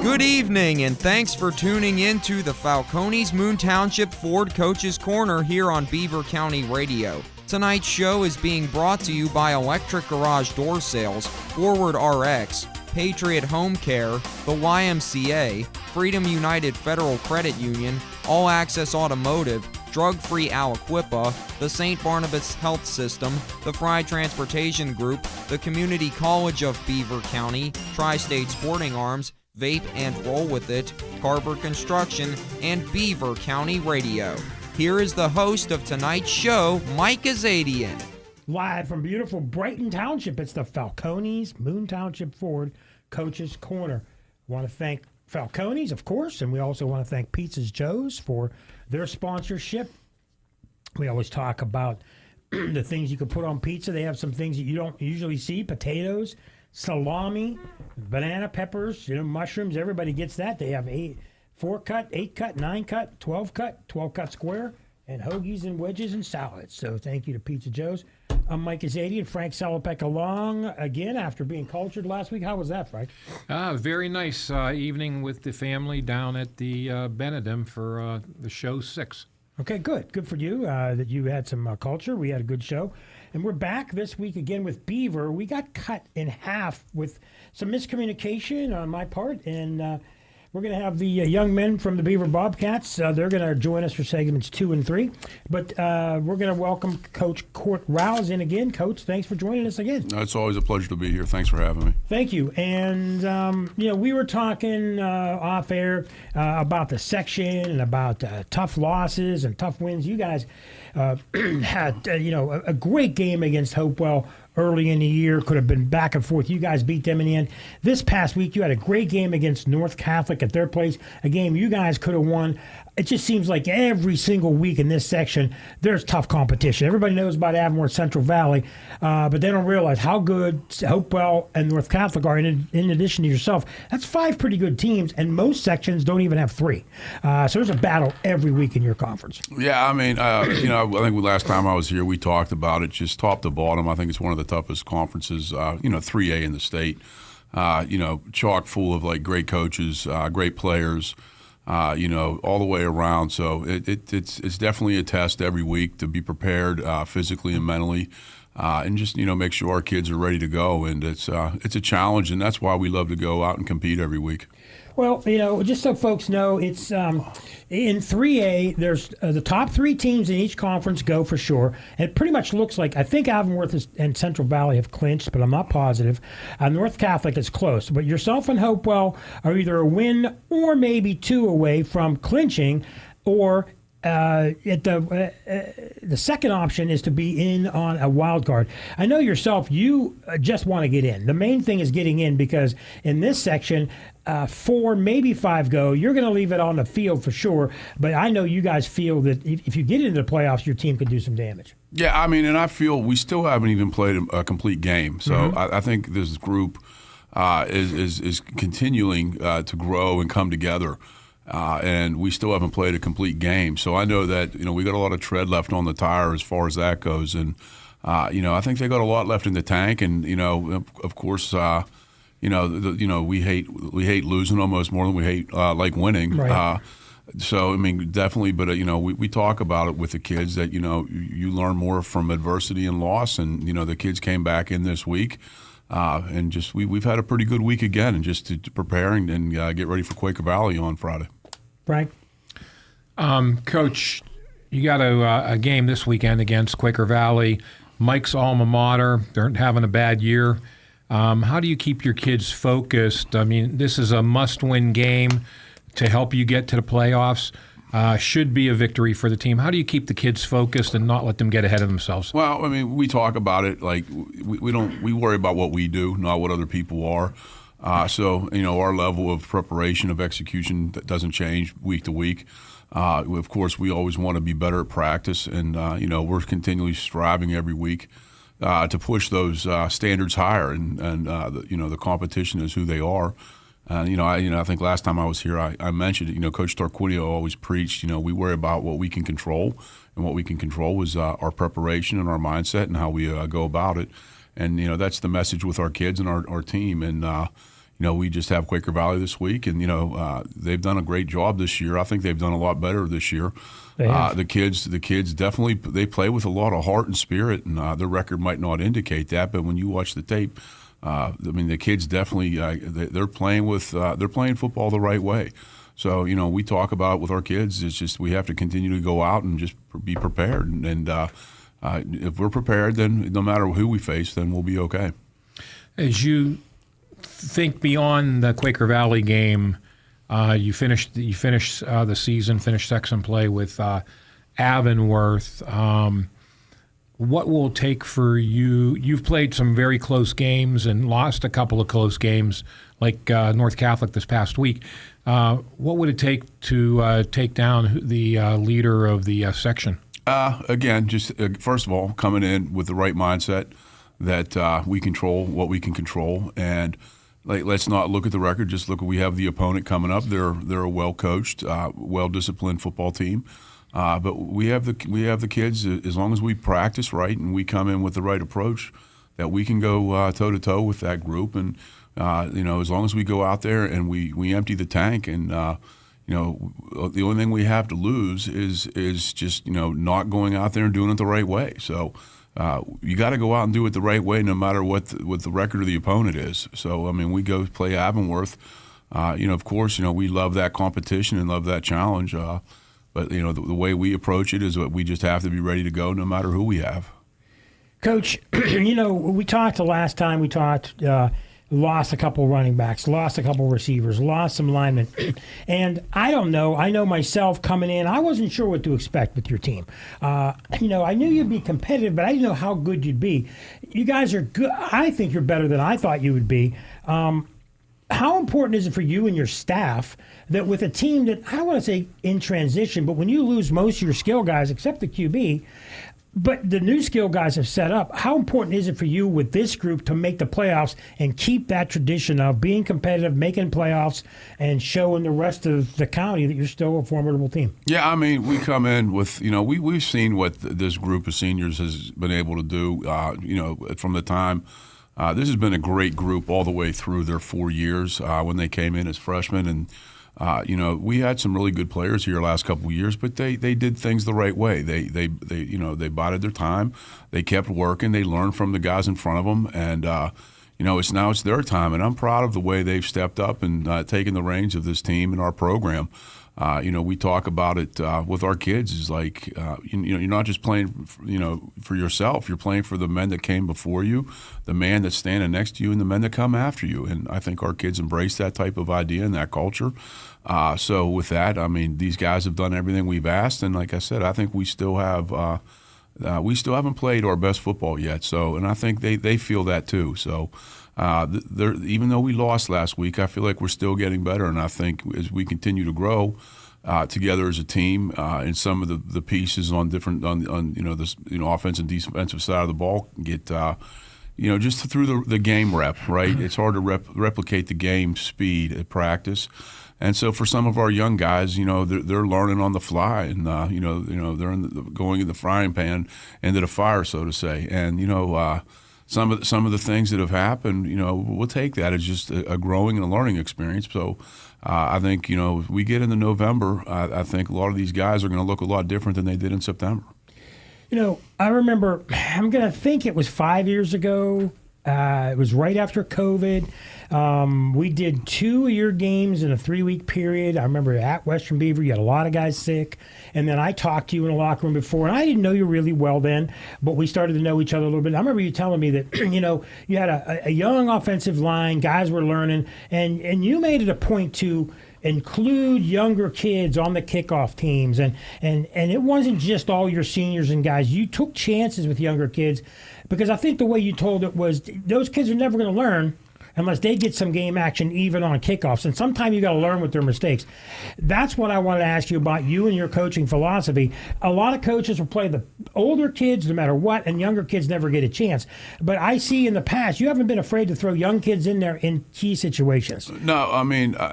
Good evening, and thanks for tuning in to the Falcones Moon Township Ford Coaches Corner here on Beaver County Radio. Tonight's show is being brought to you by Electric Garage Door Sales, Forward RX, Patriot Home Care, the YMCA, Freedom United Federal Credit Union, All Access Automotive, Drug Free Aliquippa, the St. Barnabas Health System, the Fry Transportation Group, the Community College of Beaver County, Tri-State Sporting Arms, Vape and Roll With It, Carver Construction, and Beaver County Radio. Here is the host of tonight's show, Mike Azadian. Live from beautiful Brighton Township, it's the Falcones Moon Township Ford Coaches Corner. I want to thank Falcones, of course, and we also want to thank Pizzas Joe's for their sponsorship. We always talk about the things you can put on pizza. They have some things that you don't usually see: potatoes, salami, banana peppers, mushrooms. Everybody gets that. They have 4-cut, 8-cut, 9-cut, 12-cut, 12-cut square, and hoagies and wedges and salads. So thank you to Pizza Joe's. I'm Mike Azadian. Frank Salopek along again after being cultured last week. How was that, Frank? Very nice evening with the family down at the Benedum for the show 6. Okay, good. Good for you that you had some culture. We had a good show. And we're back this week again with Beaver. We got cut in half with some miscommunication on my part, and we're going to have the young men from the Beaver Bobcats. They're going to join us for segments 2 and 3. But we're going to welcome Coach Court Rouse in again. Coach, thanks for joining us again. It's always a pleasure to be here. Thanks for having me. Thank you. And, we were talking off air about the section and about tough losses and tough wins. You guys had, a great game against Hopewell early in the year. Could have been back and forth. You guys beat them in the end. This past week, you had a great game against North Catholic at their place, a game you guys could have won. It just seems like every single week in this section, there's tough competition. Everybody knows about Avonworth Central Valley, but they don't realize how good Hopewell and North Catholic are. In addition to yourself, that's 5 pretty good teams, and most sections don't even have 3. So there's a battle every week in your conference. Yeah, I mean, I think last time I was here, we talked about it just top to bottom. I think it's one of the toughest conferences, 3A in the state. Chock full of like great coaches, great players. All the way around. So it's definitely a test every week to be prepared physically and mentally, and just make sure our kids are ready to go. And it's a challenge, and that's why we love to go out and compete every week. Well, just so folks know, it's in 3A, there's the top 3 teams in each conference go for sure. And it pretty much looks like, I think Avonworth and Central Valley have clinched, but I'm not positive. North Catholic is close. But yourself and Hopewell are either a win or maybe 2 away from clinching, or the second option is to be in on a wild card. I know yourself, you just want to get in. The main thing is getting in, because in this section, 4, maybe 5 go. You're going to leave it on the field for sure, but I know you guys feel that if you get into the playoffs, your team could do some damage. Yeah, I mean, and I feel we still haven't even played a complete game. So I think this group is continuing to grow and come together. And we still haven't played a complete game. So I know that, we got a lot of tread left on the tire as far as that goes. And, I think they got a lot left in the tank. And, of course, we hate losing almost more than we hate like winning. Right. So, I mean, definitely. But, we talk about it with the kids that, you learn more from adversity and loss. And, the kids came back in this week. And just we've had a pretty good week again, and just to preparing and get ready for Quaker Valley on Friday. Frank? Coach, you got a game this weekend against Quaker Valley. Mike's alma mater. They're having a bad year. How do you keep your kids focused? I mean, this is a must-win game to help you get to the playoffs. Should be a victory for the team. How do you keep the kids focused and not let them get ahead of themselves? Well, I mean, we talk about it like we worry about what we do, not what other people are. So, our level of preparation, of execution, that doesn't change week to week. Of course, we always want to be better at practice, and we're continually striving every week to push those standards higher. And the competition is who they are. I think last time I was here, I mentioned it. Coach Tarquinio always preached. We worry about what we can control, and what we can control is our preparation and our mindset and how we go about it. And that's the message with our kids and our team. And we just have Quaker Valley this week, and they've done a great job this year. I think they've done a lot better this year. The kids definitely, they play with a lot of heart and spirit, and their record might not indicate that, but when you watch the tape, the kids definitely they're playing football the right way. So we talk about it with our kids. It's just we have to continue to go out and just be prepared, and if we're prepared, then no matter who we face, then we'll be okay. As you think beyond the Quaker Valley game, you finished the season, finished section play with Avonworth. What will it take for you? You've played some very close games and lost a couple of close games, like North Catholic this past week. What would it take to take down the leader of the section? Again, just first of all, coming in with the right mindset that we control what we can control, and let's not look at the record. Just look at we have the opponent coming up. They're a well-coached, well-disciplined football team. But we have the kids. As long as we practice right and we come in with the right approach, that we can go toe to toe with that group. And as long as we go out there and we empty the tank, and the only thing we have to lose is just not going out there and doing it the right way. So you got to go out and do it the right way, no matter what the record of the opponent is. So we go play Avonworth. Of course, we love that competition and love that challenge. But the way we approach it is that we just have to be ready to go, no matter who we have. Coach, we talked the last time we talked. Lost a couple running backs, lost a couple receivers, lost some linemen, and I don't know. I know myself coming in, I wasn't sure what to expect with your team. I knew you'd be competitive, but I didn't know how good you'd be. You guys are good. I think you're better than I thought you would be. How important is it for you and your staff that with a team that, I don't want to say in transition, but when you lose most of your skill guys except the QB, but the new skill guys have set up, how important is it for you with this group to make the playoffs and keep that tradition of being competitive, making playoffs, and showing the rest of the county that you're still a formidable team? Yeah, we come in with, we've seen what this group of seniors has been able to do, from the time. This has been a great group all the way through their 4 years when they came in as freshmen. And, we had some really good players here last couple of years, but they did things the right way. They bided their time. They kept working. They learned from the guys in front of them. And, it's their time. And I'm proud of the way they've stepped up and taken the reins of this team and our program. We talk about it with our kids. Is like, you're not just playing, for yourself. You're playing for the men that came before you, the man that's standing next to you, and the men that come after you. And I think our kids embrace that type of idea and that culture. So with that, these guys have done everything we've asked. And like I said, I think we still have. We still haven't played our best football yet. So, and I think they feel that too. So. Even though we lost last week, I feel like we're still getting better, and I think as we continue to grow together as a team, and some of the pieces on different this offensive and defensive side of the ball get just through the game rep, right? It's hard to replicate the game speed at practice. And so for some of our young guys, they're learning on the fly, and they're going in the frying pan into the fire, so to say. And some of the things that have happened, we'll take that as just a growing and a learning experience. So I think, if we get into November, I think a lot of these guys are going to look a lot different than they did in September. I remember, I'm going to think it was 5 years ago. It was right after COVID. We did 2 of your games in a 3-week period. I remember at Western Beaver, you had a lot of guys sick. And then I talked to you in the locker room before, and I didn't know you really well then, but we started to know each other a little bit. I remember you telling me that, you had a young offensive line, guys were learning, and you made it a point to include younger kids on the kickoff teams. And it wasn't just all your seniors and guys. You took chances with younger kids, because I think the way you told it was those kids are never going to learn unless they get some game action even on kickoffs. And sometimes you got to learn with their mistakes. That's what I wanted to ask you about you and your coaching philosophy. A lot of coaches will play the older kids no matter what, and younger kids never get a chance. But I see in the past you haven't been afraid to throw young kids in there in key situations. No,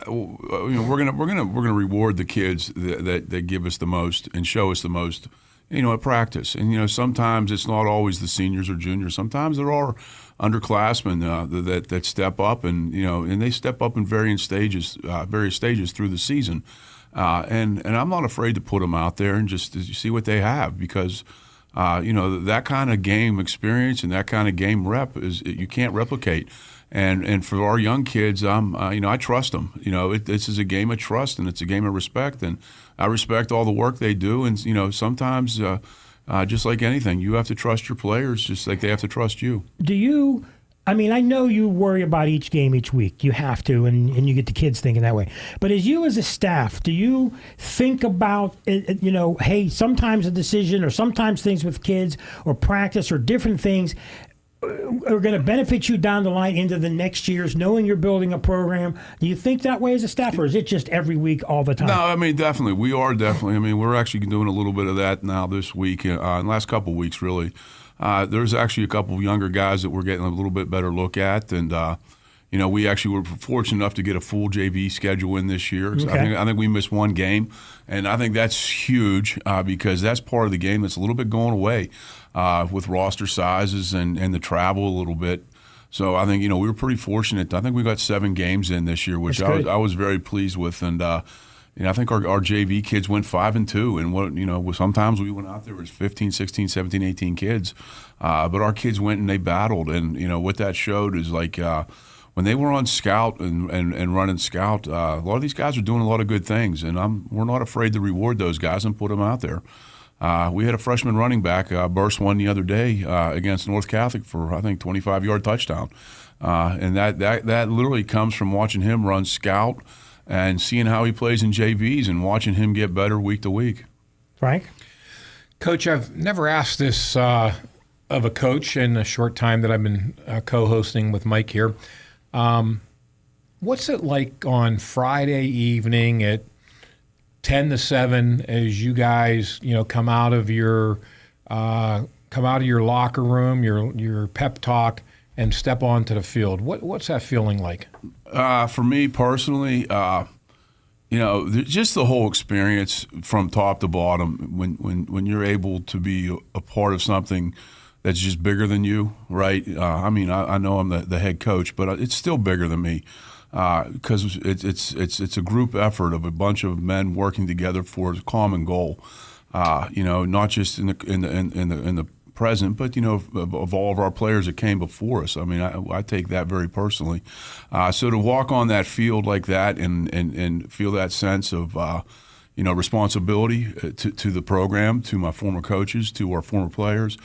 we're gonna reward the kids that give us the most and show us the most. at practice. And sometimes it's not always the seniors or juniors. Sometimes there are underclassmen that step up, and and they step up in various stages through the season. And I'm not afraid to put them out there and just see what they have, because that kind of game experience and that kind of game rep you can't replicate. And for our young kids, I trust them. This is a game of trust, and it's a game of respect, and I respect all the work they do. And sometimes, just like anything, you have to trust your players, just like they have to trust you. Do you? I mean, I know you worry about each game each week. You have to, and you get the kids thinking that way. But as a staff, do you think about, hey, sometimes a decision or sometimes things with kids or practice or different things are going to benefit you down the line into the next years, knowing you're building a program? Do you think that way as a staff, or is it just every week all the time? No, I mean, definitely. We are definitely. I mean, we're actually doing a little bit of that now this week, in the last couple of weeks, really. There's actually a couple of younger guys that we're getting a little bit better look at, and we actually were fortunate enough to get a full JV schedule in this year. Okay. I think we missed one game, and I think that's huge because that's part of the game that's a little bit going away with roster sizes and the travel a little bit. So I think we were pretty fortunate. I think we got 7 games in this year, which I was very pleased with, and. I think our JV kids went 5-2, and sometimes we went out there with 15, 16, 17, 18 kids, but our kids went and they battled, and what that showed is like when they were on scout and running scout, a lot of these guys are doing a lot of good things, and we're not afraid to reward those guys and put them out there. We had a freshman running back burst one the other day against North Catholic for I think 25-yard touchdown, and that literally comes from watching him run scout and seeing how he plays in JVs and watching him get better week to week. Frank? Coach, I've never asked this of a coach in the short time that I've been co-hosting with Mike here. What's it like on Friday evening at 10 to 7 as you guys, come out of your locker room, your pep talk, and step onto the field? What's that feeling like? For me personally, just the whole experience from top to bottom. When you're able to be a part of something that's just bigger than you, right? I know I'm the head coach, but it's still bigger than me because it's a group effort of a bunch of men working together for a common goal. Not just in the present, but of all of our players that came before us. I mean, I take that very personally. So to walk on that field like that and feel that sense of responsibility to the program, to my former coaches, to our former players,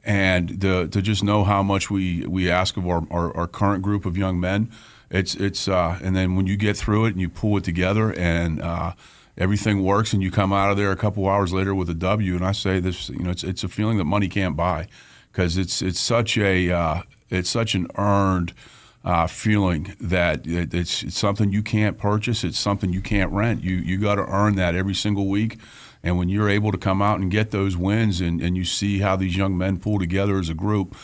and to just know how much we ask of our current group of young men. It's and then when you get through it and you pull it together and everything works, and you come out of there a couple hours later with a W. And I say this, it's a feeling that money can't buy, because it's such an earned feeling that it's something you can't purchase. It's something you can't rent. You got to earn that every single week. And when you're able to come out and get those wins, and you see how these young men pull together as a group,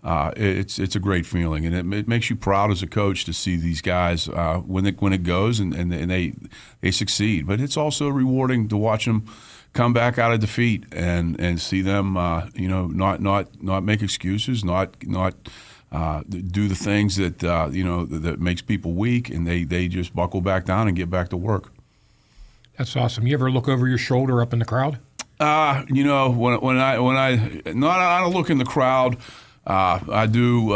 it's a great feeling, and it makes you proud as a coach to see these guys when it goes and they succeed. But it's also rewarding to watch them come back out of defeat and see them not make excuses, not do the things that that makes people weak, and they just buckle back down and get back to work. That's awesome. You ever look over your shoulder up in the crowd? When I don't look in the crowd. I do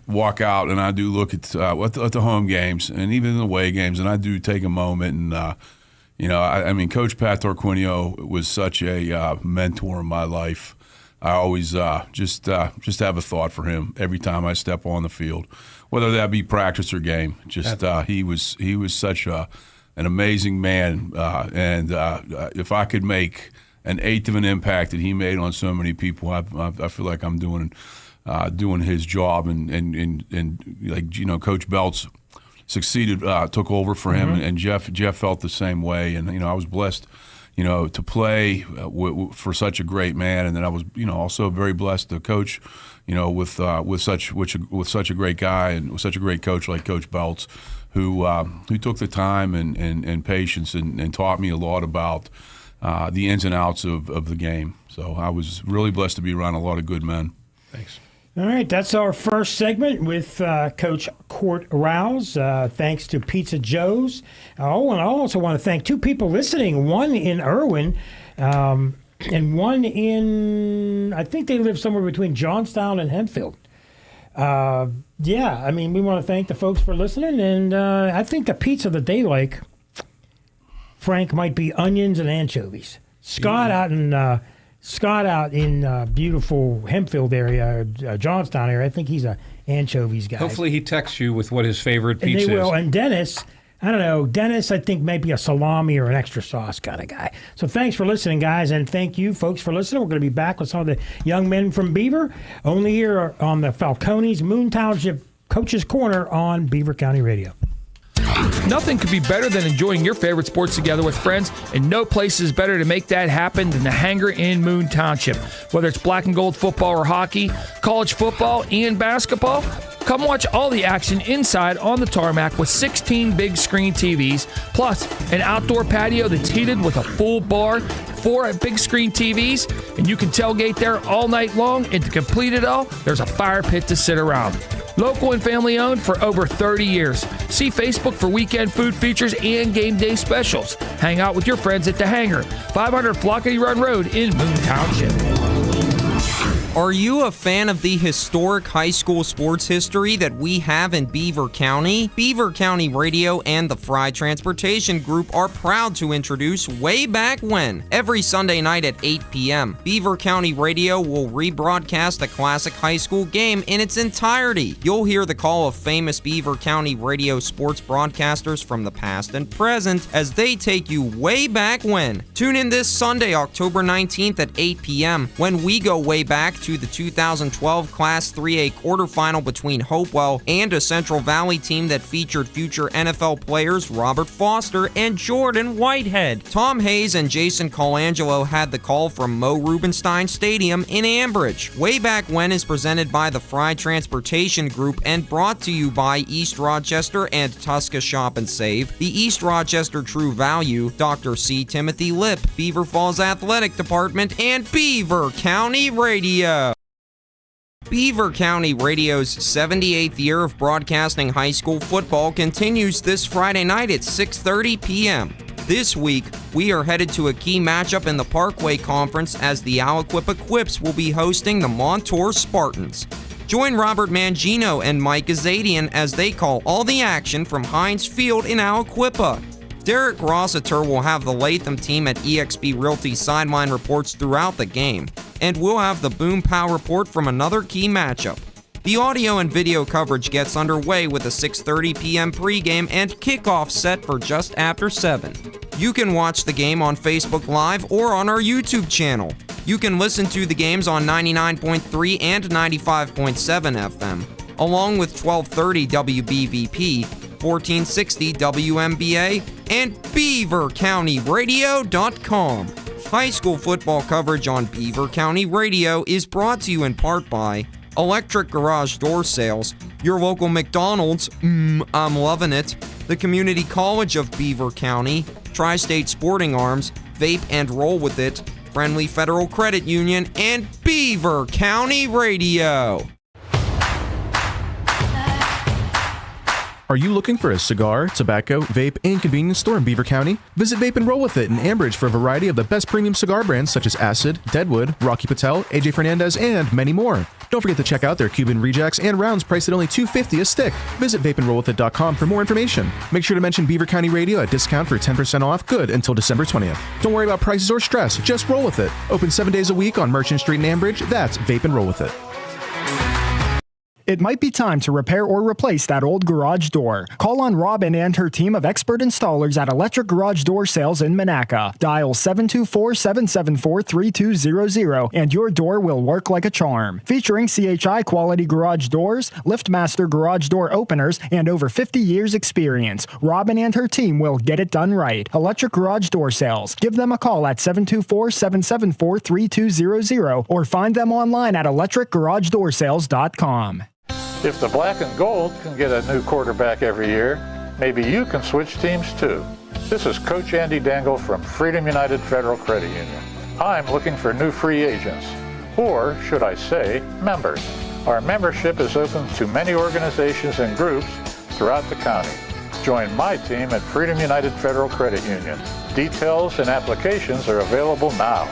walk out and I do look at the home games and even the away games, and I do take a moment. And Coach Pat Torquinio was such a mentor in my life. I always just have a thought for him every time I step on the field, whether that be practice or game. He was such an amazing man, and if I could make an eighth of an impact that he made on so many people, I feel like I'm doing his job, and Coach Belts succeeded, took over for him, and Jeff felt the same way, and I was blessed, to play for such a great man, and then I was also very blessed to coach, with such a great guy and with such a great coach like Coach Belts, who took the time and patience and taught me a lot about the ins and outs of the game. So I was really blessed to be around a lot of good men. Thanks. All right, that's our first segment with Coach Court Rouse. Thanks to Pizza Joe's. Oh, and I also want to thank two people listening, one in Irwin and one in, I think they live somewhere between Johnstown and Hempfield. Yeah, I mean, we want to thank the folks for listening, and I think the pizza that they like, Frank, might be onions and anchovies. Scott out in beautiful Hempfield area, Johnstown area, I think he's a anchovies guy. Hopefully he texts you with what his favorite And pizza they will. is. And Dennis, I don't know, Dennis, I think maybe a salami or an extra sauce kind of guy. So thanks for listening, guys, and thank you, folks, for listening. We're going to be back with some of the young men from Beaver, only here on the Falcones Moon Township Coach's Corner on Beaver County Radio. Nothing could be better than enjoying your favorite sports together with friends, and no place is better to make that happen than the Hangar in Moon Township. Whether it's black and gold football or hockey, college football and basketball, come watch all the action inside on the tarmac with 16 big screen TVs, plus an outdoor patio that's heated with a full bar, 4 big screen TVs, and you can tailgate there all night long, and to complete it all, there's a fire pit to sit around. Local and family owned for over 30 years. See Facebook for weekend food features and game day specials. Hang out with your friends at the Hangar, 500 Flockety Run Road in Moon Township. Are you a fan of the historic high school sports history that we have in Beaver County? Beaver County Radio and the Fry Transportation Group are proud to introduce Way Back When. Every Sunday night at 8 p.m., Beaver County Radio will rebroadcast a classic high school game in its entirety. You'll hear the call of famous Beaver County Radio sports broadcasters from the past and present as they take you way back when. Tune in this Sunday, October 19th at 8 p.m. when we go way back to the 2012 Class 3A quarterfinal between Hopewell and a Central Valley team that featured future NFL players Robert Foster and Jordan Whitehead. Tom Hayes and Jason Colangelo had the call from Mo Rubenstein Stadium in Ambridge. Way Back When is presented by the Fry Transportation Group and brought to you by East Rochester and Tusca Shop and Save, the East Rochester True Value, Dr. C. Timothy Lipp, Beaver Falls Athletic Department, and Beaver County Radio. Beaver County Radio's 78th year of broadcasting high school football continues this Friday night at 6:30 p.m. This week, we are headed to a key matchup in the Parkway Conference as the Aliquippa Quips will be hosting the Montour Spartans. Join Robert Mangino and Mike Azadian as they call all the action from Heinz Field in Aliquippa. Derek Rossiter will have the Latham team at eXp Realty sideline reports throughout the game, and we'll have the Boom Pow report from another key matchup. The audio and video coverage gets underway with a 6:30 p.m. pregame and kickoff set for just after 7. You can watch the game on Facebook Live or on our YouTube channel. You can listen to the games on 99.3 and 95.7 FM, along with 1230 WBVP, 1460 WMBA, and BeaverCountyRadio.com. High school football coverage on Beaver County Radio is brought to you in part by Electric Garage Door Sales, your local McDonald's, I'm loving it, the Community College of Beaver County, Tri-State Sporting Arms, Vape and Roll With It, Friendly Federal Credit Union, and Beaver County Radio. Are you looking for a cigar, tobacco, vape, and convenience store in Beaver County? Visit Vape and Roll With It in Ambridge for a variety of the best premium cigar brands such as Acid, Deadwood, Rocky Patel, AJ Fernandez, and many more. Don't forget to check out their Cuban Rejects and rounds priced at only $2.50 a stick. Visit vapeandrollwithit.com for more information. Make sure to mention Beaver County Radio at discount for 10% off, good until December 20th. Don't worry about prices or stress, just roll with it. Open 7 days a week on Merchant Street in Ambridge. That's Vape and Roll With It. It might be time to repair or replace that old garage door. Call on Robin and her team of expert installers at Electric Garage Door Sales in Monaca. Dial 724-774-3200 and your door will work like a charm. Featuring CHI quality garage doors, LiftMaster garage door openers, and over 50 years experience, Robin and her team will get it done right. Electric Garage Door Sales. Give them a call at 724-774-3200 or find them online at electricgaragedoorsales.com. If the black and gold can get a new quarterback every year, maybe you can switch teams too. This is Coach Andy Dangle from Freedom United Federal Credit Union. I'm looking for new free agents, or should I say, members. Our membership is open to many organizations and groups throughout the county. Join my team at Freedom United Federal Credit Union. Details and applications are available now.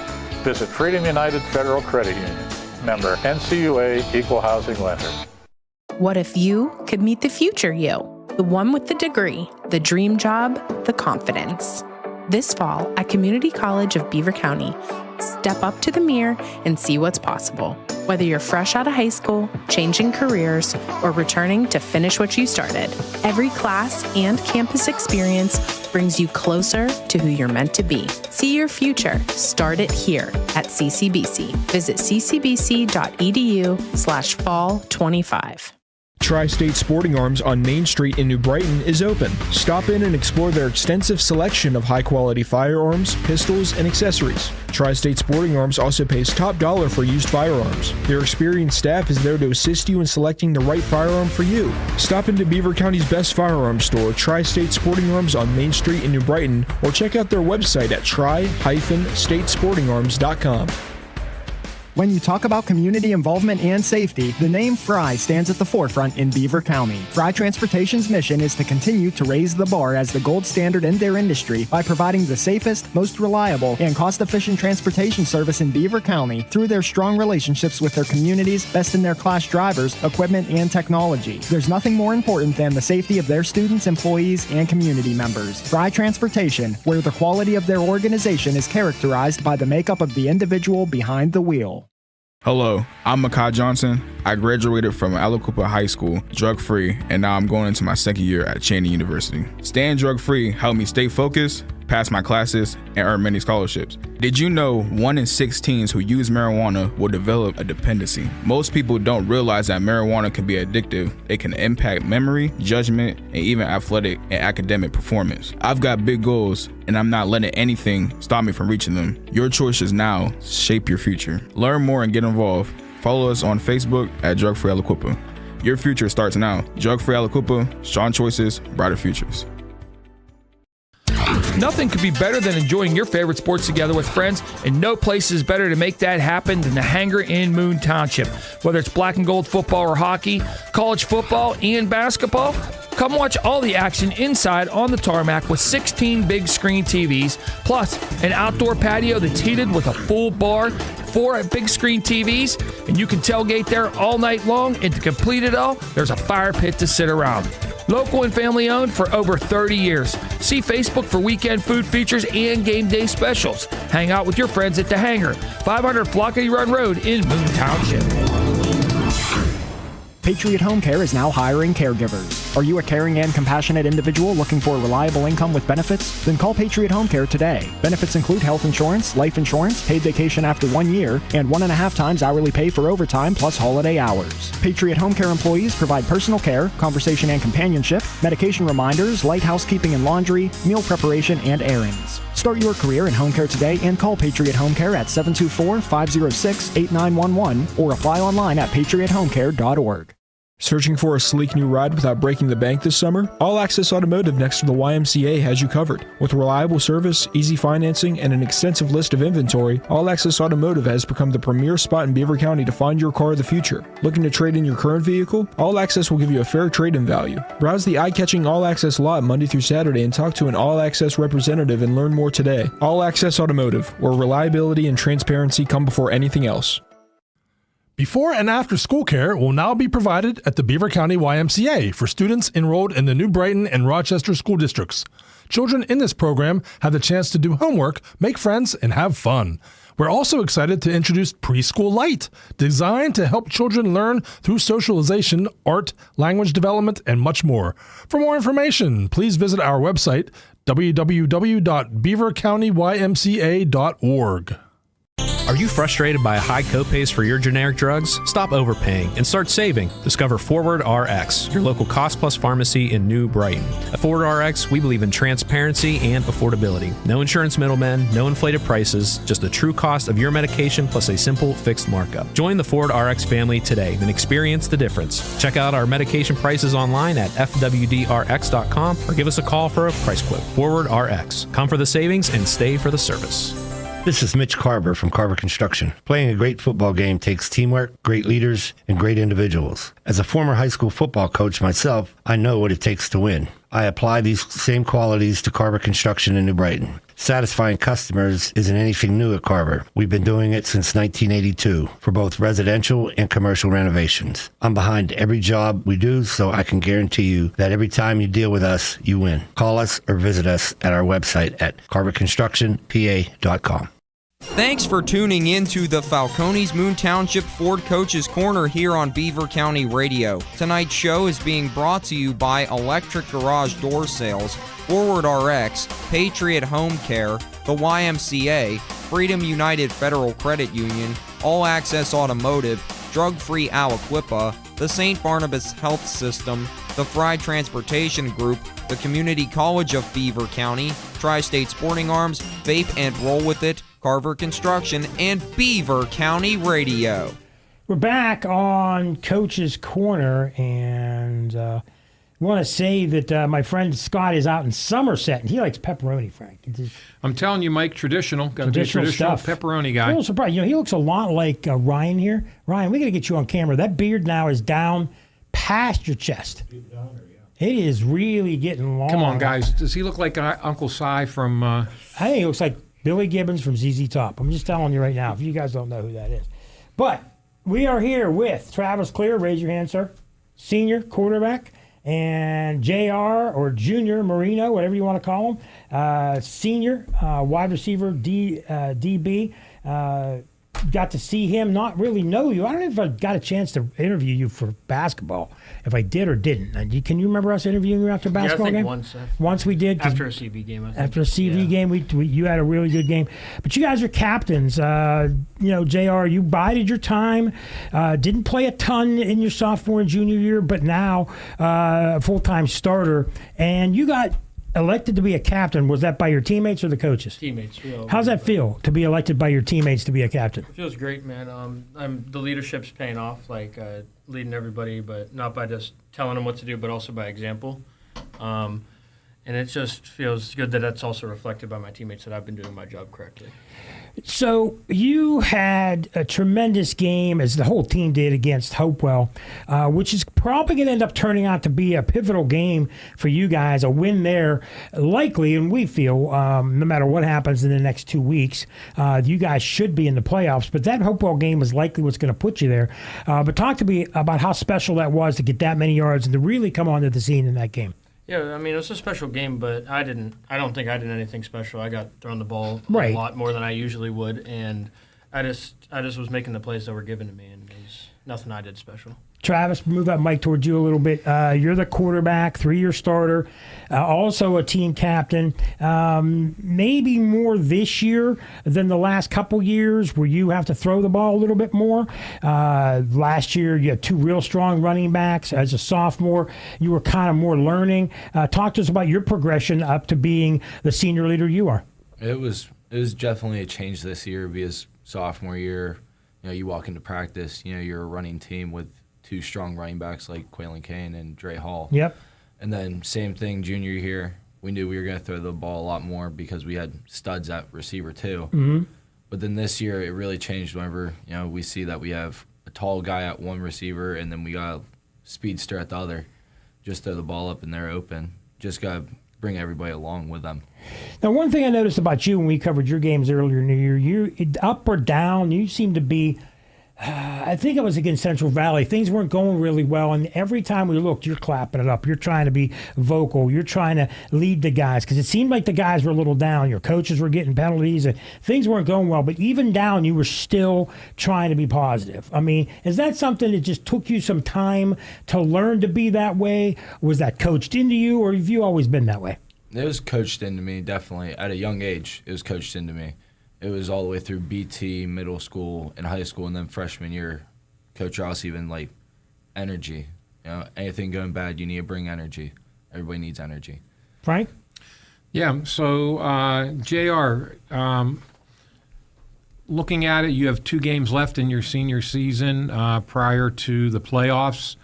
Visit Freedom United Federal Credit Union. Member NCUA Equal Housing Lender. What if you could meet the future you? The one with the degree, the dream job, the confidence. This fall at Community College of Beaver County, step up to the mirror and see what's possible. Whether you're fresh out of high school, changing careers, or returning to finish what you started, every class and campus experience brings you closer to who you're meant to be. See your future. Start it here at CCBC. Visit ccbc.edu/fall25. Tri-State Sporting Arms on Main Street in New Brighton is open. Stop in and explore their extensive selection of high-quality firearms, pistols, and accessories. Tri-State Sporting Arms also pays top dollar for used firearms. Their experienced staff is there to assist you in selecting the right firearm for you. Stop into Beaver County's best firearms store, Tri-State Sporting Arms on Main Street in New Brighton, or check out their website at tri-statesportingarms.com. When you talk about community involvement and safety, the name Fry stands at the forefront in Beaver County. Fry Transportation's mission is to continue to raise the bar as the gold standard in their industry by providing the safest, most reliable, and cost-efficient transportation service in Beaver County through their strong relationships with their community's best-in-their-class drivers, equipment, and technology. There's nothing more important than the safety of their students, employees, and community members. Fry Transportation, where the quality of their organization is characterized by the makeup of the individual behind the wheel. Hello, I'm Makai Johnson. I graduated from Aliquippa High School, drug-free, and now I'm going into my second year at Cheney University. Staying drug-free helped me stay focused, pass my classes, and earn many scholarships. Did you know 1 in 6 teens who use marijuana will develop a dependency? Most people don't realize that marijuana can be addictive. It can impact memory, judgment, and even athletic and academic performance. I've got big goals, and I'm not letting anything stop me from reaching them. Your choices now shape your future. Learn more and get involved. Follow us on Facebook at Drug Free Aliquippa. Your future starts now. Drug Free Aliquippa, strong choices, brighter futures. Nothing could be better than enjoying your favorite sports together with friends, and no place is better to make that happen than the Hangar in Moon Township. Whether it's black and gold football or hockey, college football and basketball, come watch all the action inside on the tarmac with 16 big screen TVs, plus an outdoor patio that's heated with a full bar, 4 big screen TVs, and you can tailgate there all night long, and to complete it all, there's a fire pit to sit around. Local and family owned for over 30 years. See Facebook for weekend food features and game day specials. Hang out with your friends at the Hangar, 500 Flockety Run Road in Moon Township. Patriot Home Care is now hiring caregivers. Are you a caring and compassionate individual looking for a reliable income with benefits? Then call Patriot Home Care today. Benefits include health insurance, life insurance, paid vacation after 1 year, and 1.5 times hourly pay for overtime plus holiday hours. Patriot Home Care employees provide personal care, conversation and companionship, medication reminders, light housekeeping and laundry, meal preparation, and errands. Start your career in home care today and call Patriot Home Care at 724-506-8911 or apply online at patriothomecare.org. Searching for a sleek new ride without breaking the bank this summer? All Access Automotive next to the YMCA has you covered. With reliable service, easy financing, and an extensive list of inventory, All Access Automotive has become the premier spot in Beaver County to find your car of the future. Looking to trade in your current vehicle? All Access will give you a fair trade-in value. Browse the eye-catching All Access lot Monday through Saturday and talk to an All Access representative and learn more today. All Access Automotive, where reliability and transparency come before anything else. Before and after school care will now be provided at the Beaver County YMCA for students enrolled in the New Brighton and Rochester school districts. Children in this program have the chance to do homework, make friends, and have fun. We're also excited to introduce Preschool Light, designed to help children learn through socialization, art, language development, and much more. For more information, please visit our website, www.beavercountymca.org. Are you frustrated by high copays for your generic drugs? Stop overpaying and start saving. Discover Forward RX, your local cost-plus pharmacy in New Brighton. At Forward RX, we believe in transparency and affordability. No insurance middlemen, no inflated prices, just the true cost of your medication plus a simple fixed markup. Join the Forward RX family today and experience the difference. Check out our medication prices online at fwdrx.com or give us a call for a price quote. Forward RX. Come for the savings and stay for the service. This is Mitch Carver from Carver Construction. Playing a great football game takes teamwork, great leaders, and great individuals. As a former high school football coach myself, I know what it takes to win. I apply these same qualities to Carver Construction in New Brighton. Satisfying customers isn't anything new at Carver. We've been doing it since 1982 for both residential and commercial renovations. I'm behind every job we do, so I can guarantee you that every time you deal with us, you win. Call us or visit us at our website at carverconstructionpa.com. Thanks for tuning in to the Falcones Moon Township Ford Coaches Corner here on Beaver County Radio. Tonight's show is being brought to you by Electric Garage Door Sales, Forward RX, Patriot Home Care, the YMCA, Freedom United Federal Credit Union, All Access Automotive, Drug Free Aliquippa, the St. Barnabas Health System, the Fry Transportation Group, the Community College of Beaver County, Tri-State Sporting Arms, Vape and Roll With It, Carver Construction, and Beaver County Radio. We're back on Coach's Corner, and I want to say that my friend Scott is out in Somerset, and he likes pepperoni, Frank. I'm telling you, Mike, traditional. Got to be a traditional stuff. pepperoni guy. I'm a little surprised. You know, he looks a lot like Ryan here. Ryan, we got to get you on camera. That beard now is down past your chest. It is really getting long. Come on, guys. Does he look like Uncle Si from... I think he looks like Billy Gibbons from ZZ Top. I'm just telling you right now, if you guys don't know who that is. But we are here with Travis Clear, raise your hand, sir, senior quarterback, and JR or Junior Marino, whatever you want to call him, senior wide receiver, DB. Got to see him, not really know you. I don't know if I got a chance to interview you for basketball, if I did or didn't. Can you remember us interviewing you after a basketball game? Once we did. After a CV game, I think. After a CV game, you had a really good game. But you guys are captains. JR, you bided your time, didn't play a ton in your sophomore and junior year, but now a full-time starter. And you got elected to be a captain. Was that by your teammates or the coaches? Teammates. How's that feel to be elected by your teammates to be a captain? It feels great, man. The leadership's paying off, leading everybody, but not by just telling them what to do, but also by example. And it just feels good that that's also reflected by my teammates, that I've been doing my job correctly. So you had a tremendous game, as the whole team did, against Hopewell, which is probably going to end up turning out to be a pivotal game for you guys. A win there, likely, and we feel, no matter what happens in the next 2 weeks, you guys should be in the playoffs. But that Hopewell game is likely what's going to put you there. But talk to me about how special that was to get that many yards and to really come onto the scene in that game. Yeah, I mean, it was a special game, but I don't think I did anything special. I got thrown the ball a lot more than I usually would, and I just was making the plays that were given to me, and it was nothing I did special. Travis, move that mic towards you a little bit. You're the quarterback, 3-year starter, also a team captain. Maybe more this year than the last couple years where you have to throw the ball a little bit more. Last year, you had 2 real strong running backs. As a sophomore, you were kind of more learning. Talk to us about your progression up to being the senior leader you are. It was definitely a change this year because sophomore year, you walk into practice, you're a running team with 2 strong running backs like Quaylen Kane and Dre Hall. Yep. And then same thing junior year. We knew we were going to throw the ball a lot more because we had studs at receiver too. Mm-hmm. But then this year it really changed whenever we see that we have a tall guy at one receiver and then we got a speedster at the other. Just throw the ball up and they're open. Just got to bring everybody along with them. Now, one thing I noticed about you when we covered your games earlier in the year, you up or down, you seem to be I think it was against Central Valley. Things weren't going really well, and every time we looked, you're clapping it up. You're trying to be vocal. You're trying to lead the guys because it seemed like the guys were a little down. Your coaches were getting penalties, and things weren't going well. But even down, you were still trying to be positive. I mean, is that something that just took you some time to learn to be that way? Was that coached into you, or have you always been that way? It was coached into me, definitely. At a young age, it was coached into me. it was all the way through BT, middle school, and high school, and then freshman year, Coach Ross even, like, energy. You know, anything going bad, you need to bring energy. Everybody needs energy. Frank? Yeah, so JR, looking at it, you have 2 games left in your senior season prior to the playoffs.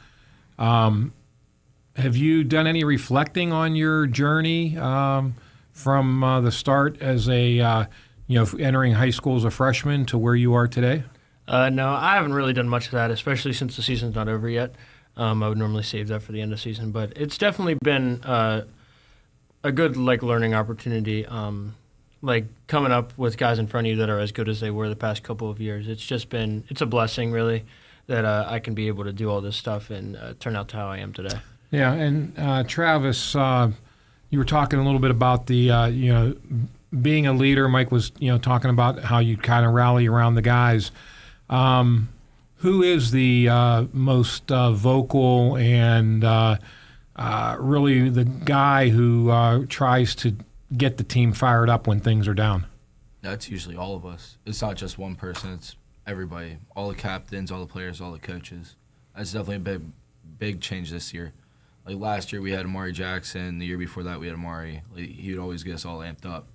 Have you done any reflecting on your journey from the start as a, entering high school as a freshman to where you are today? No, I haven't really done much of that, especially since the season's not over yet. I would normally save that for the end of the season, but it's definitely been a good learning opportunity. Like coming up with guys in front of you that are as good as they were the past couple of years. It's a blessing really that I can be able to do all this stuff and turn out to how I am today. Yeah, and Travis, you were talking a little bit about the being a leader. Mike was talking about how you kind of rally around the guys. Who is the most vocal and really the guy who tries to get the team fired up when things are down? That's usually all of us. It's not just one person. It's everybody. All the captains, all the players, all the coaches. That's definitely a big change this year. Like last year we had Amari Jackson. The year before that we had Amari. He would always get us all amped up.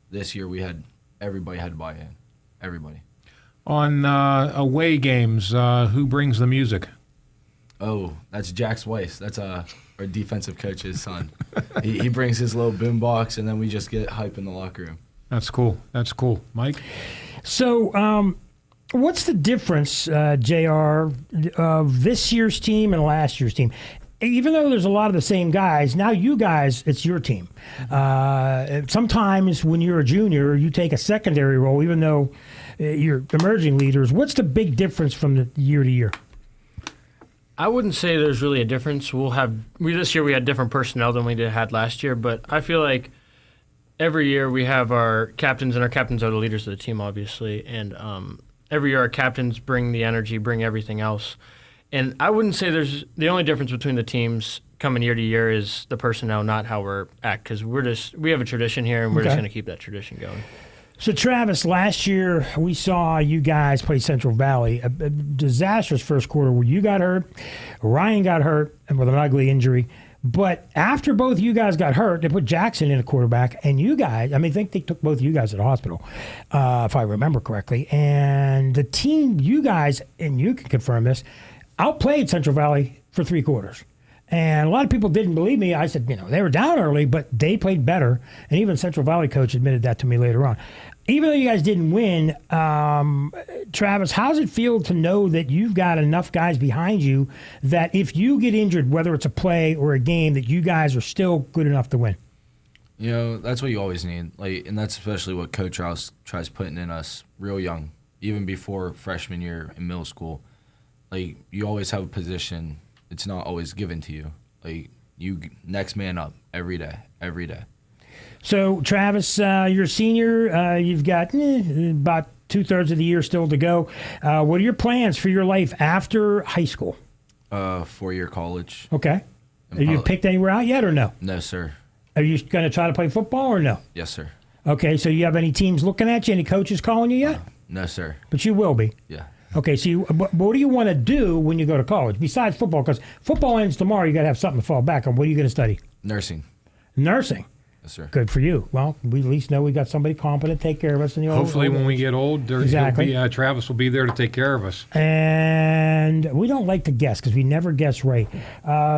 This year everybody had to buy in. Everybody. On away games, who brings the music? Oh, that's Jax Weiss. That's our defensive coach's son. he brings his little boom box, and then we just get hype in the locker room. That's cool. That's cool. Mike? So what's the difference, JR, of this year's team and last year's team? Even though there's a lot of the same guys, now you guys, it's your team. Sometimes when you're a junior, you take a secondary role, even though you're emerging leaders. What's the big difference from the year to year? I wouldn't say there's really a difference. This year we had different personnel than we had last year, but I feel like every year we have our captains, and our captains are the leaders of the team, obviously. And every year our captains bring the energy, bring everything else. And I wouldn't say there's the only difference between the teams coming year to year is the personnel, not how we're at, because we have a tradition here, and we're just going to keep that tradition going. So, Travis, last year we saw you guys play Central Valley, a disastrous first quarter where you got hurt, Ryan got hurt, and with an ugly injury. But after both you guys got hurt, they put Jackson in a quarterback, and you guys, I think they took both of you guys to the hospital, if I remember correctly. And the team, you guys, and you can confirm this, outplayed Central Valley for 3 quarters. And a lot of people didn't believe me. I said, they were down early, but they played better. And even Central Valley coach admitted that to me later on. Even though you guys didn't win, Travis, how does it feel to know that you've got enough guys behind you that if you get injured, whether it's a play or a game, that you guys are still good enough to win? That's what you always need. And that's especially what Coach Rouse tries putting in us real young, even before freshman year in middle school. You always have a position. It's not always given to you. You next man up every day. So, Travis, you're a senior. You've got about 2/3 of the year still to go. What are your plans for your life after high school? 4-year college. Okay. Have you picked anywhere out yet or no? No, sir. Are you going to try to play football or no? Yes, sir. Okay, so you have any teams looking at you? Any coaches calling you yet? No, sir. But you will be? Yeah. Okay, so what do you want to do when you go to college besides football? Because football ends tomorrow. You got to have something to fall back on. What are you going to study? Nursing. Nursing? Yes, sir. Good for you. Well, we at least know we got somebody competent to take care of us. Hopefully when we get old, Travis will be there to take care of us. And we don't like to guess because we never guess right.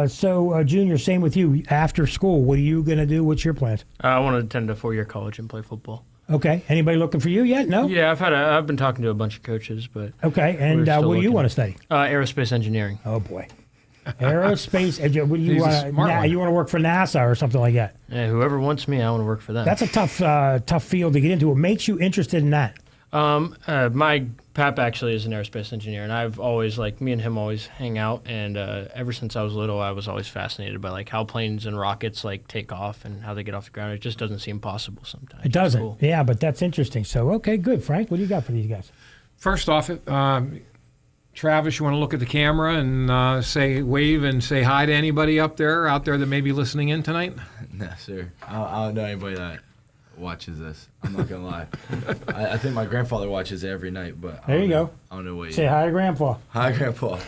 So, Junior, same with you. After school, what are you going to do? What's your plans? I want to attend a 4-year college and play football. Okay. Anybody looking for you yet? No? Yeah, I've been talking to a bunch of coaches, but okay. And what do you want to study? Aerospace engineering. Oh boy, aerospace. What do you want? You want to work for NASA or something like that? Yeah, whoever wants me, I want to work for them. That's a tough field to get into. What makes you interested in that? My pap actually is an aerospace engineer, and I've always, me and him always hang out, and ever since I was little, I was always fascinated by, how planes and rockets, take off and how they get off the ground. It just doesn't seem possible sometimes. It doesn't. Cool. Yeah, but that's interesting. So, okay, good. Frank, what do you got for these guys? First off, Travis, you want to look at the camera and wave and say hi to anybody out there that may be listening in tonight? No, sir. I don't know anybody that. watches this. I'm not gonna lie. I think my grandfather watches it every night, but There you go. I don't know what. Say hi to Grandpa. Hi, Grandpa. All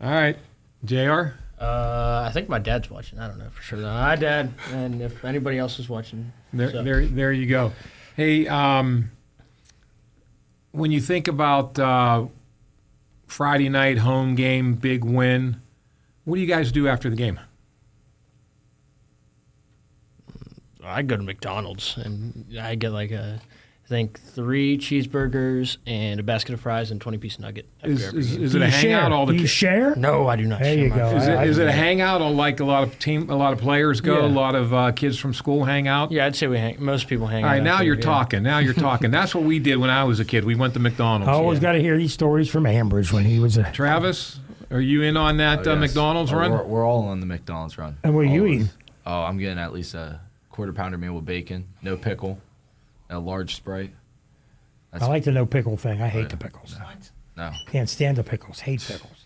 right, JR. I think my dad's watching. I don't know for sure. Hi, Dad. And if anybody else is watching, There you go. Hey, when you think about Friday night home game, big win, what do you guys do after the game? I go to McDonald's and I get like I think 3 cheeseburgers and a basket of fries and 20-piece nugget. Is it a hangout? All the Do you share? No, I do not. There share you my go. food. Is it a hangout? Or like a lot of players go, Yeah. a lot of kids from school hang out. Yeah, I'd say most people hang out. All right, now after, you're yeah. talking. Now you're talking. That's what we did when I was a kid. We went to McDonald's. I always got to hear these stories from Ambridge when he was a. Travis, are you in on that Oh, yes. McDonald's run? We're all on the McDonald's run. And what are you All of us. eating? Oh, I'm getting at least a quarter-pounder meal with bacon, no pickle, a large Sprite. I like the no pickle thing. I hate the pickles. No. Can't stand the pickles. Hate pickles.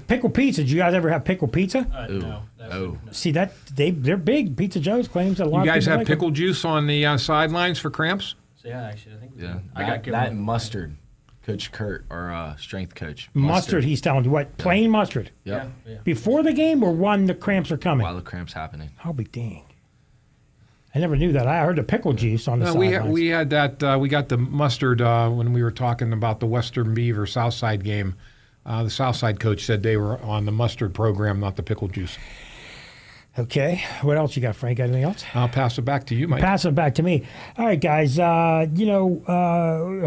Pickle pizza. Did you guys ever have pickle pizza? No. Oh. See that they're big. Pizza Joe's claims that a lot You of guys people have like them. pickle juice on the sidelines for cramps? So yeah, actually, I think. Yeah. I got given that one. mustard. Coach Kurt, our strength coach. Mustard. He's telling you what? Plain mustard. Yep. Yeah. Before the game or when the cramps are coming? While the cramps happening. I'll be dang. I never knew that. I heard the pickle juice on the No, sidelines. we had that. We got the mustard when we were talking about the Western Beaver Southside game. The Southside coach said they were on the mustard program, not the pickle juice. Okay. What else you got, Frank? Anything else? I'll pass it back to you, Mike. Pass it back to me. All right, guys.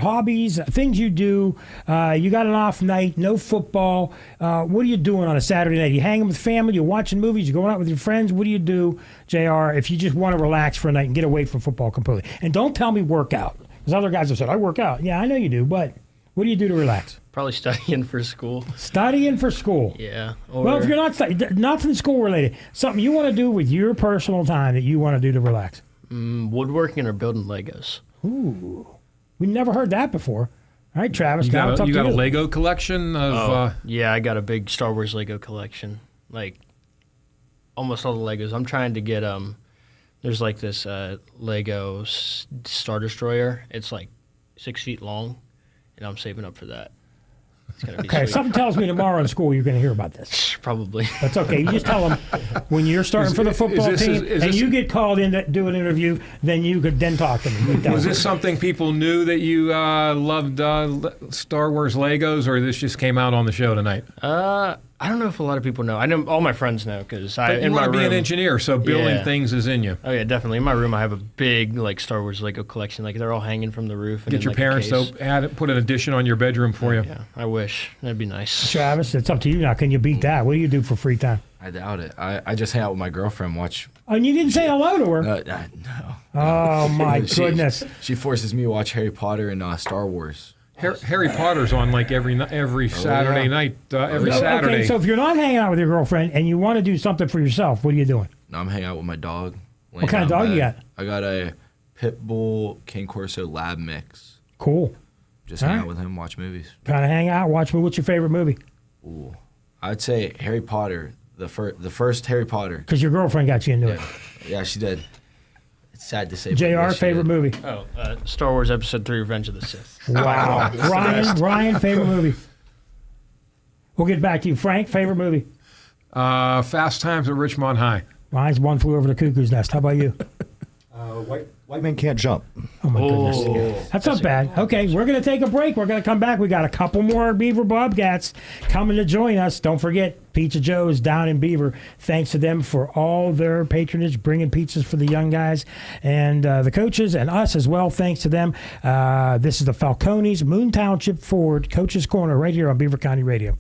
Hobbies, things you do. You got an off night, no football. What are you doing on a Saturday night? You hanging with family? You watching movies? You going out with your friends? What do you do, JR, if you just want to relax for a night and get away from football completely? And don't tell me work out, because other guys have said, I work out. Yeah, I know you do, but what do you do to relax? Probably studying for school. Studying for school. Yeah. Well, if you're not studying, nothing school related, something you want to do with your personal time that you want to do to relax. Woodworking or building Legos. Ooh, we never heard that before. All right, Travis. You got a Lego collection of. Yeah, I got a big Star Wars Lego collection. Like almost all the Legos. I'm trying to get There's like this Lego Star Destroyer. It's like 6 feet long, and I'm saving up for that. It's gonna be Okay, sweet. something tells me tomorrow in school you're going to hear about this. Probably. That's okay. You just tell them when you're starting for the football team and you get called in to do an interview, then you could then talk to me. Was this something people knew that you loved Star Wars Legos, or this just came out on the show tonight? I don't know if a lot of people know. I know all my friends know because But you in my want to be room. an engineer, so building Yeah. things is in you. Oh yeah, definitely. In my room, I have a big like Star Wars Lego collection. Like they're all hanging from the roof. And Get in, your like, a parents case. to put an addition on your bedroom for you. Yeah, I wish that'd be nice. Travis, it's up to you now. Can you beat that? What do you do for free time? I doubt it. I just hang out with my girlfriend, watch. And you didn't say hello to her. No. Oh my She- goodness. She forces me to watch Harry Potter and Star Wars. Harry Potter's on like every Saturday night, every Saturday. Okay, so if you're not hanging out with your girlfriend and you want to do something for yourself, what are you doing? No, I'm hanging out with my dog. What kind of dog you got? I got a Pit Bull King Corso Lab mix. Cool. Just hang All out right. with him, watch movies. Kind of hang out, watch me. What's your favorite movie? Ooh, I'd say Harry Potter, the first Harry Potter. Because your girlfriend got you into it. Yeah, she did. It's sad to say. but JR, yes, she favorite did. movie? Oh, Star Wars Episode 3: Revenge of the Sith. Wow. Ryan, favorite movie? We'll get back to you. Frank, favorite movie? Fast Times at Richmond High. Mine's One Flew Over the Cuckoo's Nest. How about you? White Men Can't Jump. Oh, my goodness. That's not bad. Okay, we're going to take a break. We're going to come back. We got a couple more Beaver Bobcats coming to join us. Don't forget, Pizza Joe's down in Beaver. Thanks to them for all their patronage, bringing pizzas for the young guys and the coaches and us as well. Thanks to them. This is the Falcones Moon Township Ford Coach's Corner right here on Beaver County Radio.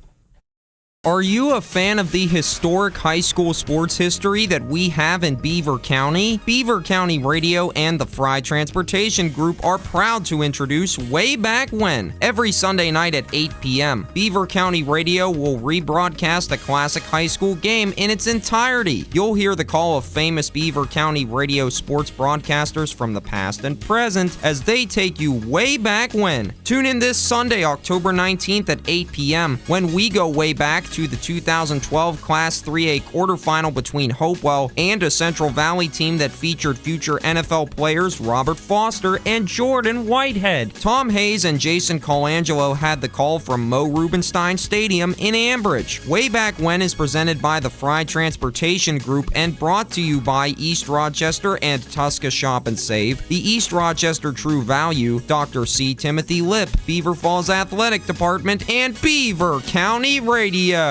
Are you a fan of the historic high school sports history that we have in Beaver County? Beaver County Radio and the Fry Transportation Group are proud to introduce Way Back When every Sunday night at 8 p.m. Beaver County Radio will rebroadcast a classic high school game in its entirety. You'll hear the call of famous Beaver County Radio sports broadcasters from the past and present as they take you way back when. Tune in this Sunday, October 19th at 8 p.m. when we go way back to the 2012 Class 3A quarterfinal between Hopewell and a Central Valley team that featured future NFL players Robert Foster and Jordan Whitehead. Tom Hayes and Jason Colangelo had the call from Mo Rubenstein Stadium in Ambridge. Way Back When is presented by the Fry Transportation Group and brought to you by East Rochester and Tusca Shop and Save, the East Rochester True Value, Dr. C. Timothy Lip, Beaver Falls Athletic Department, and Beaver County Radio.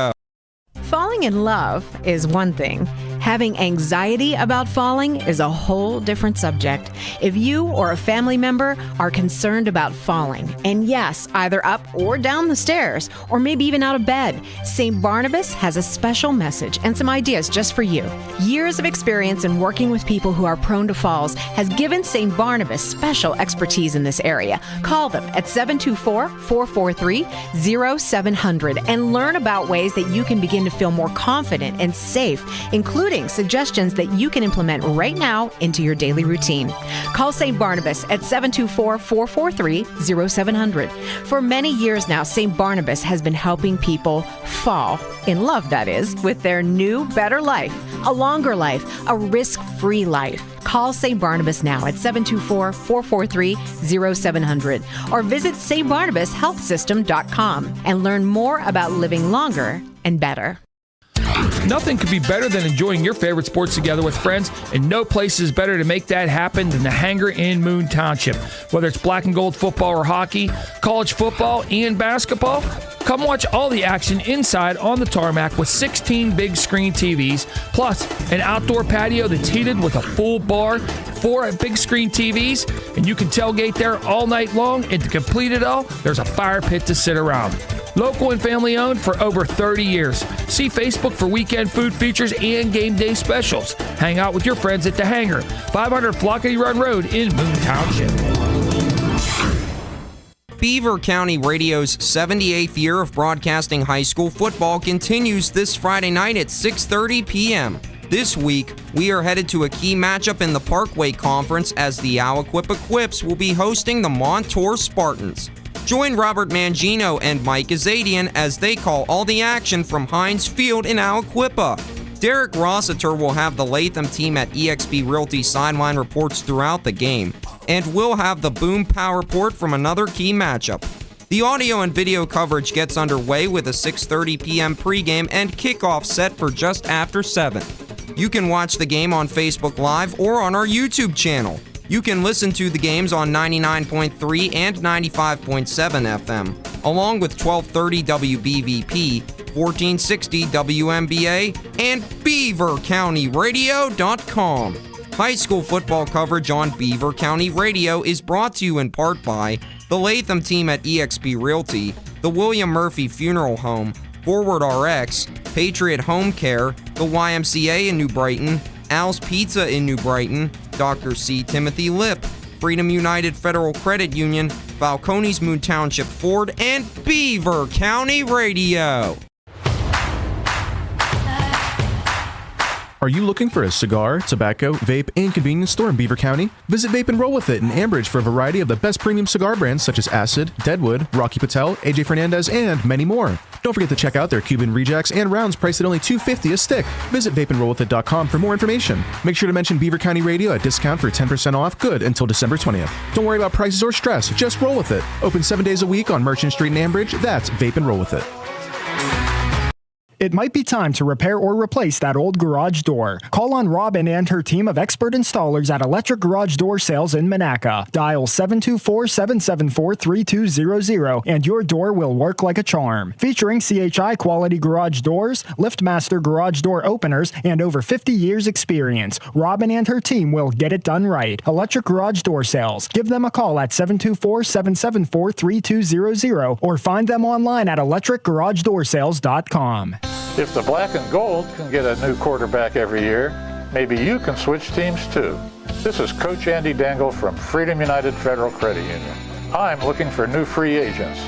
Falling in love is one thing. Having anxiety about falling is a whole different subject. If you or a family member are concerned about falling, and yes, either up or down the stairs, or maybe even out of bed, St. Barnabas has a special message and some ideas just for you. Years of experience in working with people who are prone to falls has given St. Barnabas special expertise in this area. Call them at 724-443-0700 and learn about ways that you can begin to feel more confident and safe, including suggestions that you can implement right now into your daily routine. Call St. Barnabas at 724-443-0700. For many years now, St. Barnabas has been helping people fall in love, that is, with their new, better life, a longer life, a risk-free life. Call St. Barnabas now at 724-443-0700 or visit stbarnabashealthsystem.com and learn more about living longer and better. Nothing could be better than enjoying your favorite sports together with friends, and no place is better to make that happen than the Hangar in Moon Township. Whether it's black and gold football or hockey, college football, and basketball, come watch all the action inside on the tarmac with 16 big screen TVs, plus an outdoor patio that's heated with a full bar, 4 big screen TVs, and you can tailgate there all night long, and to complete it all, there's a fire pit to sit around. Local and family owned for over 30 years. See Facebook for weekend food features and game day specials. Hang out with your friends at the Hangar, 500 Flockety Run Road in Moon Township. Beaver County Radio's 78th year of broadcasting high school football continues this Friday night at 6:30 p.m. This week, we are headed to a key matchup in the Parkway Conference as the Aliquippa Quips will be hosting the Montour Spartans. Join Robert Mangino and Mike Azadian as they call all the action from Heinz Field in Aliquippa. Derek Rossiter will have the Latham team at eXp Realty sideline reports throughout the game, and we'll have the Boom Power report from another key matchup. The audio and video coverage gets underway with a 6:30 p.m. pregame and kickoff set for just after 7. You can watch the game on Facebook Live or on our YouTube channel. You can listen to the games on 99.3 and 95.7 FM, along with 1230 WBVP, 1460 WMBA, and BeaverCountyRadio.com. High school football coverage on Beaver County Radio is brought to you in part by the Latham team at eXp Realty, the William Murphy Funeral Home, Forward RX, Patriot Home Care, the YMCA in New Brighton, Al's Pizza in New Brighton, Dr. C. Timothy Lip, Freedom United Federal Credit Union, Falcones Moon Township Ford, and Beaver County Radio. Are you looking for a cigar, tobacco, vape, and convenience store in Beaver County? Visit Vape and Roll With It in Ambridge for a variety of the best premium cigar brands such as Acid, Deadwood, Rocky Patel, AJ Fernandez, and many more. Don't forget to check out their Cuban rejects and rounds priced at only $2.50 a stick. Visit vapeandrollwithit.com for more information. Make sure to mention Beaver County Radio at discount for 10% off, good until December 20th. Don't worry about prices or stress, just roll with it. Open 7 days a week on Merchant Street in Ambridge. That's Vape and Roll With It. It might be time to repair or replace that old garage door. Call on Robin and her team of expert installers at Electric Garage Door Sales in Monaca. Dial 724-774-3200 and your door will work like a charm. Featuring CHI quality garage doors, LiftMaster garage door openers, and over 50 years experience, Robin and her team will get it done right. Electric Garage Door Sales. Give them a call at 724-774-3200 or find them online at electricgaragedoorsales.com. If the black and gold can get a new quarterback every year, maybe you can switch teams too. This is Coach Andy Dangle from Freedom United Federal Credit Union. I'm looking for new free agents,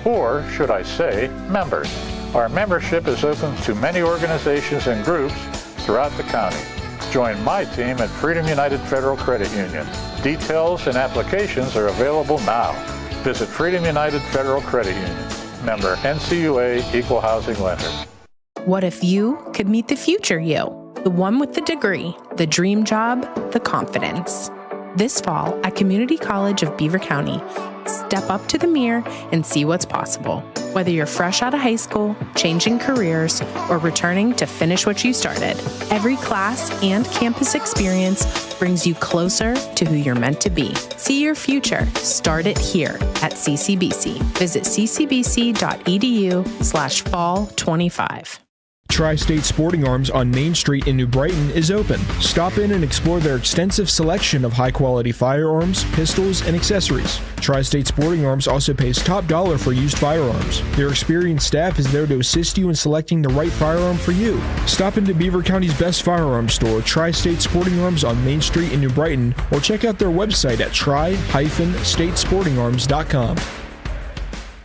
or should I say, members. Our membership is open to many organizations and groups throughout the county. Join my team at Freedom United Federal Credit Union. Details and applications are available now. Visit Freedom United Federal Credit Union. Member NCUA Equal Housing Lender. What if you could meet the future you? The one with the degree, the dream job, the confidence. This fall at Community College of Beaver County, step up to the mirror and see what's possible. Whether you're fresh out of high school, changing careers, or returning to finish what you started, every class and campus experience brings you closer to who you're meant to be. See your future. Start it here at CCBC. Visit ccbc.edu/fall25. Tri-State Sporting Arms on Main Street in New Brighton is open. Stop in and explore their extensive selection of high-quality firearms, pistols, and accessories. Tri-State Sporting Arms also pays top dollar for used firearms. Their experienced staff is there to assist you in selecting the right firearm for you. Stop into Beaver County's best firearms store, Tri-State Sporting Arms on Main Street in New Brighton, or check out their website at tri-statesportingarms.com.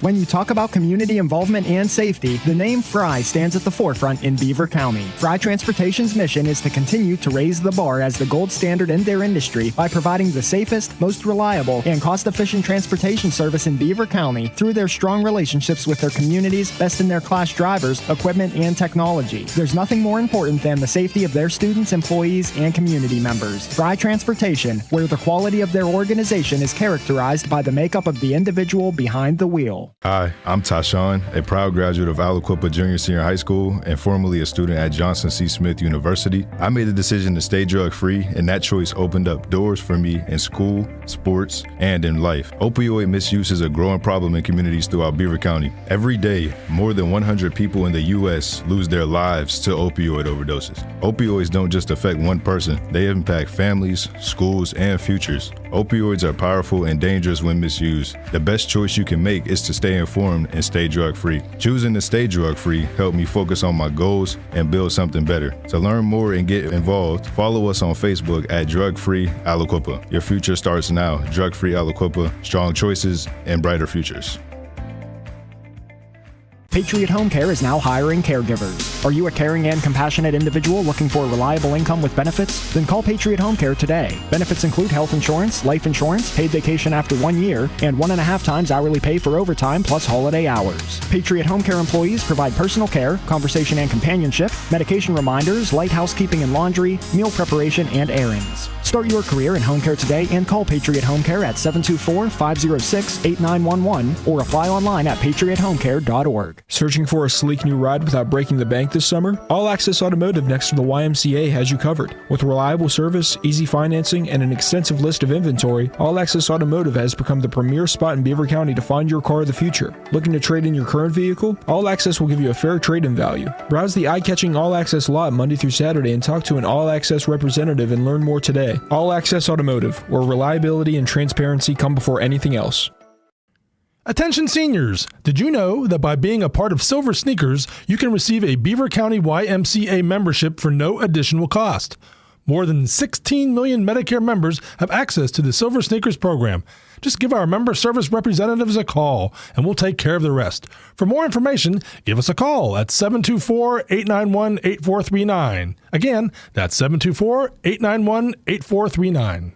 When you talk about community involvement and safety, the name Fry stands at the forefront in Beaver County. Fry Transportation's mission is to continue to raise the bar as the gold standard in their industry by providing the safest, most reliable, and cost-efficient transportation service in Beaver County through their strong relationships with their community's best-in-their-class drivers, equipment, and technology. There's nothing more important than the safety of their students, employees, and community members. Fry Transportation, where the quality of their organization is characterized by the makeup of the individual behind the wheel. Hi, I'm Tashawn, a proud graduate of Aliquippa Junior Senior High School and formerly a student at Johnson C. Smith University. I made the decision to stay drug-free, and that choice opened up doors for me in school, sports, and in life. Opioid misuse is a growing problem in communities throughout Beaver County. Every day, more than 100 people in the U.S. lose their lives to opioid overdoses. Opioids don't just affect one person, they impact families, schools, and futures. Opioids are powerful and dangerous when misused. The best choice you can make is to stay informed and stay drug-free. Choosing to stay drug-free helped me focus on my goals and build something better. To learn more and get involved, follow us on Facebook at Drug Free Aliquippa. Your future starts now. Drug Free Aliquippa, strong choices and brighter futures. Patriot Home Care is now hiring caregivers. Are you a caring and compassionate individual looking for a reliable income with benefits? Then call Patriot Home Care today. Benefits include health insurance, life insurance, paid vacation after 1 year, and 1.5 times hourly pay for overtime plus holiday hours. Patriot Home Care employees provide personal care, conversation and companionship, medication reminders, light housekeeping and laundry, meal preparation, and errands. Start your career in home care today and call Patriot Home Care at 724-506-8911 or apply online at patriothomecare.org. Searching for a sleek new ride without breaking the bank this summer? All Access Automotive next to the YMCA has you covered. With reliable service, easy financing, and an extensive list of inventory, All Access Automotive has become the premier spot in Beaver County to find your car of the future. Looking to trade in your current vehicle? All Access will give you a fair trade-in value. Browse the eye-catching All Access lot Monday through Saturday and talk to an All Access representative and learn more today. All Access Automotive, where reliability and transparency come before anything else. Attention seniors! Did you know that by being a part of Silver Sneakers, you can receive a Beaver County YMCA membership for no additional cost? More than 16 million Medicare members have access to the Silver Sneakers program. Just give our member service representatives a call, and we'll take care of the rest. For more information, give us a call at 724-891-8439. Again, that's 724-891-8439.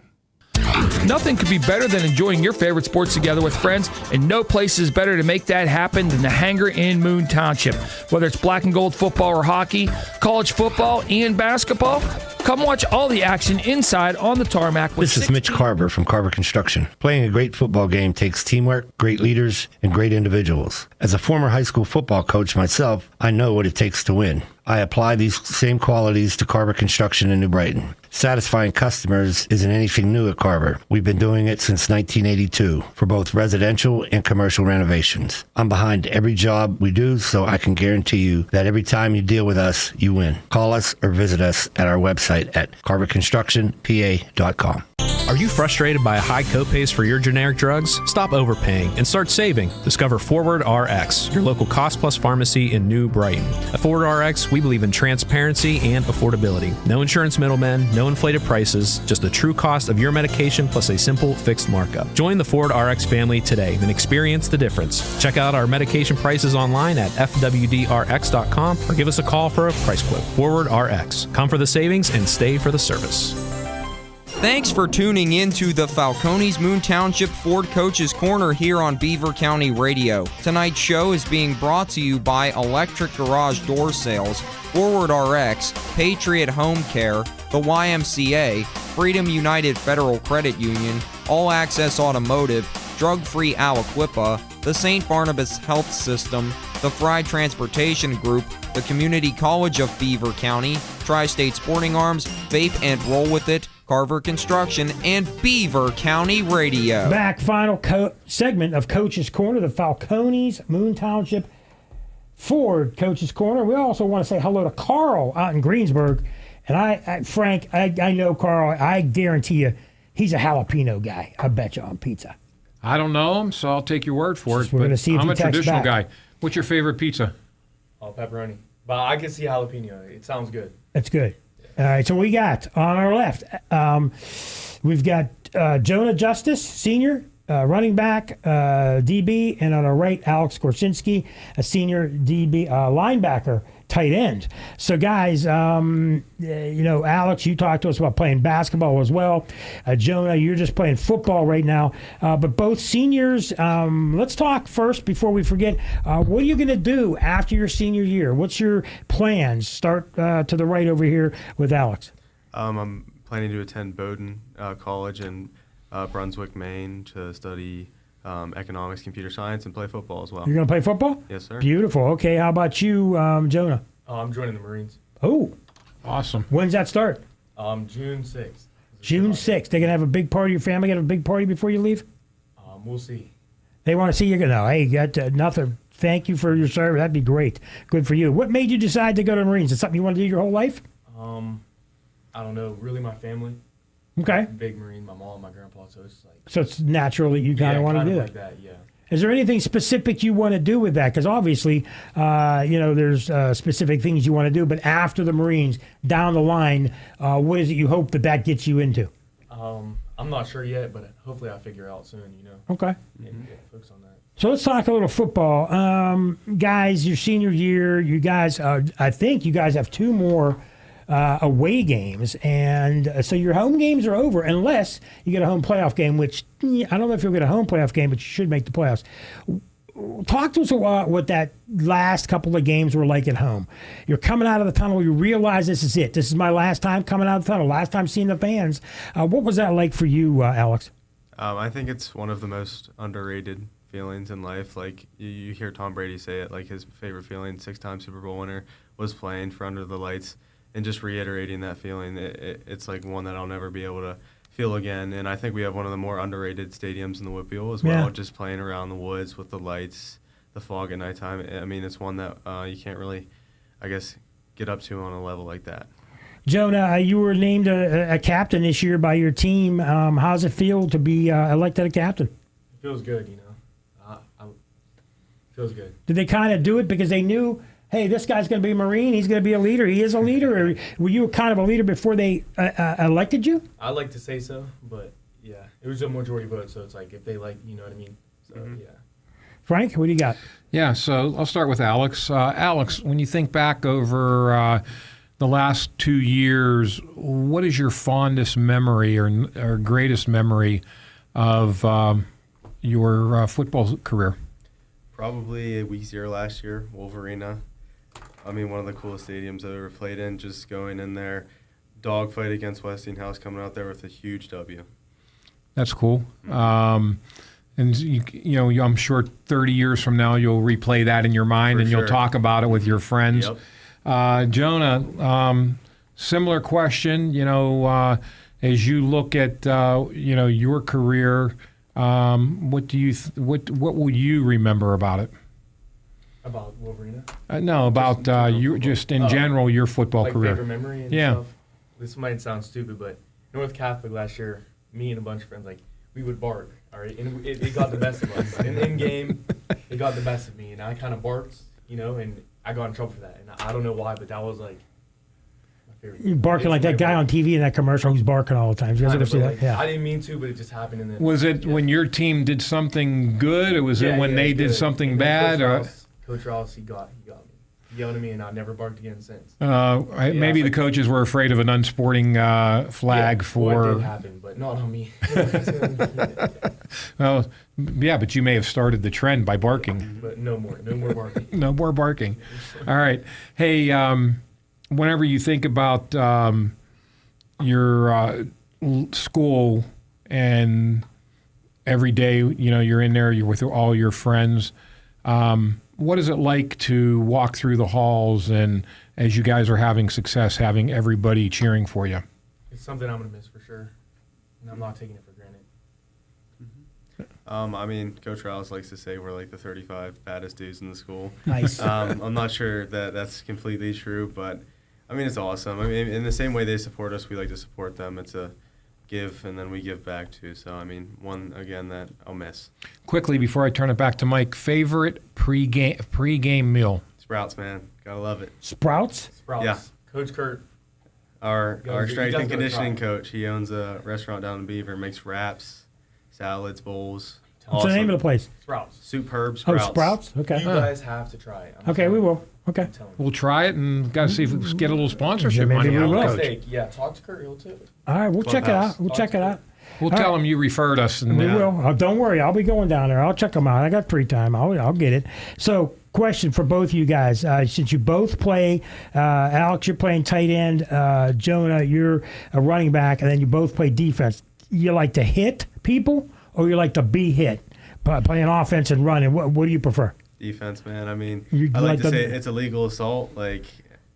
Nothing could be better than enjoying your favorite sports together with friends, and no place is better to make that happen than the Hangar in Moon Township. Whether it's black and gold football or hockey, college football and basketball, come watch all the action inside on the tarmac. This is Mitch Carver from Carver Construction. Playing a great football game takes teamwork, great leaders, and great individuals. As a former high school football coach myself, I know what it takes to win. I apply these same qualities to Carver Construction in New Brighton. Satisfying customers isn't anything new at Carver. We've been doing it since 1982 for both residential and commercial renovations. I'm behind every job we do, so I can guarantee you that every time you deal with us, you win. Call us or visit us at our website at carverconstructionpa.com. Are you frustrated by high copays for your generic drugs? Stop overpaying and start saving. Discover Forward RX, your local cost-plus pharmacy in New Brighton. At Forward RX, we believe in transparency and affordability. No insurance middlemen, no inflated prices, just the true cost of your medication plus a simple fixed markup. Join the Forward RX family today and experience the difference. Check out our medication prices online at fwdrx.com or give us a call for a price quote. Forward RX. Come for the savings and stay for the service. Thanks for tuning in to the Falcones Moon Township Ford Coaches Corner here on Beaver County Radio. Tonight's show is being brought to you by Electric Garage Door Sales, Forward RX, Patriot Home Care, the YMCA, Freedom United Federal Credit Union, All Access Automotive, Drug Free Aliquippa, the St. Barnabas Health System, the Fry Transportation Group, the Community College of Beaver County, Tri-State Sporting Arms, Vape and Roll With It, Carver Construction, and Beaver County Radio. Back, final segment of Coach's Corner, the Falcones Moon Township Ford Coach's Corner. We also want to say hello to Carl out in Greensburg. And Frank, I know Carl. I guarantee you he's a jalapeno guy. I bet you on pizza. I don't know him, so I'll take your word for it. We're going to see if I'm he a texts traditional back. guy. What's your favorite pizza? Oh, pepperoni. But I can see jalapeno. It sounds good. That's good. All right, so we got on our left, we've got Jonah Justice, senior, running back, DB, and on our right, Alex Korsinski, a senior DB, linebacker, tight end. So, guys, Alex, you talked to us about playing basketball as well. Jonah, you're just playing football right now. But both seniors, let's talk first before we forget. What are you going to do after your senior year? What's your plans? Start to the right over here with Alex. I'm planning to attend Bowdoin College in Brunswick, Maine, to study economics, computer science, and play football as well. You're going to play football? Yes, sir. Beautiful. Okay, how about you, Jonah? I'm joining the Marines. Oh. Awesome. When's that start? June 6th. June 6th. They're going to have a big party. Your family going to have a big party before you leave? We'll see. They want to see you go. No, hey, you got nothing. Thank you for your service. That'd be great. Good for you. What made you decide to go to the Marines? Is it something you want to do your whole life? I don't know. Really, my family. Okay. Big Marine, my mom, my grandpa. So it's like. So it's natural that you kind of want to do like it. that. Yeah. Is there anything specific you want to do with that? Because obviously, there's specific things you want to do. But after the Marines, down the line, what is it you hope that gets you into? I'm not sure yet, but hopefully I'll figure out soon. Okay. And focus on that. So let's talk a little football, guys. Your senior year, you guys. I think you guys have 2 more away games, and so your home games are over unless you get a home playoff game, which I don't know if you'll get a home playoff game, but you should make the playoffs. Talk to us about what that last couple of games were like at home. You're coming out of the tunnel, you realize this is it. This is my last time coming out of the tunnel, last time seeing the fans. What was that like for you, Alex? I think it's one of the most underrated feelings in life. Like you hear Tom Brady say it, like his favorite feeling, 6-time Super Bowl winner, was playing for Under the Lights. And just reiterating that feeling, it's like one that I'll never be able to feel again. And I think we have one of the more underrated stadiums in the Whitfield as well, just playing around the woods with the lights, the fog at nighttime. I mean, it's one that you can't really, I guess, get up to on a level like that. Jonah, you were named a captain this year by your team. How does it feel to be elected a captain? It feels good, feels good. Did they kind of do it because they knew, hey, this guy's going to be a Marine, he's going to be a leader, he is a leader? Or were you kind of a leader before they elected you? I like to say so, but yeah, it was a majority vote, so it's like if they like, you know what I mean? So, yeah. Frank, what do you got? Yeah, so I'll start with Alex. Alex, when you think back over the last 2 years, what is your fondest memory or greatest memory of your football career? Probably a Weeks year last year, Wolverina. I mean, one of the coolest stadiums I've ever played in. Just going in there, dogfight against Westinghouse, coming out there with a huge W. That's cool. And I'm sure 30 years from now you'll replay that in your mind and you'll talk about it with your friends. Yep. Jonah, similar question. As you look at your career. What will you remember about it? About Wolverina? No, about you just in general your football career. Favorite memory and stuff. This might sound stupid, but North Catholic last year, me and a bunch of friends, we would bark. All right, and it got the best of us. In game, it got the best of me, and I kind of barked, and I got in trouble for that. And I don't know why, but that was You're barking like that guy on TV in that commercial who's barking all the time. You guys ever see that? Yeah. I didn't mean to, but it just happened. And then, was it when your team did something good, or was it when they did something bad? Coach Ross, he got me. yelled at me, and I never barked again since. Maybe the coaches were afraid of an unsporting flag for. Well, it did happen, but not on me. Well, yeah, but you may have started the trend by barking. But no more barking. No more barking. All right. Hey, whenever you think about your school and every day, you're in there, you're with all your friends. What is it like to walk through the halls and as you guys are having success, having everybody cheering for you? It's something I'm going to miss for sure, and I'm not taking it for granted. I mean, Coach Rouse likes to say we're like the 35 baddest dudes in the school. Nice. I'm not sure that that's completely true, but, I mean, it's awesome. I mean, in the same way they support us, we like to support them. It's a give, and then we give back, too. So, I mean, one, again, that I'll miss. Quickly, before I turn it back to Mike, favorite pre-game meal? Sprouts, man. Gotta love it. Sprouts? Sprouts. Yeah. Coach Kurt. Our strength and conditioning try. coach. He owns a restaurant down in Beaver, makes wraps, salads, bowls. What's the name of the place? Sprouts. Superb Sprouts. Oh, Sprouts? Okay. You guys have to try it. Okay, we will. Okay. We'll try it and got to see if we can get a little sponsorship Maybe money. we will. Coach. Yeah, talk to Kurt. He'll too. All right, we'll check it out. We'll check it out. We'll tell him you referred us. And We will. Oh, don't worry. I'll be going down there. I'll check them out. I got free time. I'll get it. So, question for both of you guys. Since you both play, Alex, you're playing tight end. Jonah, you're a running back. And then you both play defense. You like to hit people or you like to be hit? Playing offense and running. What do you prefer? Defense, man. I mean, You I like like to the- say it's a legal assault. Like,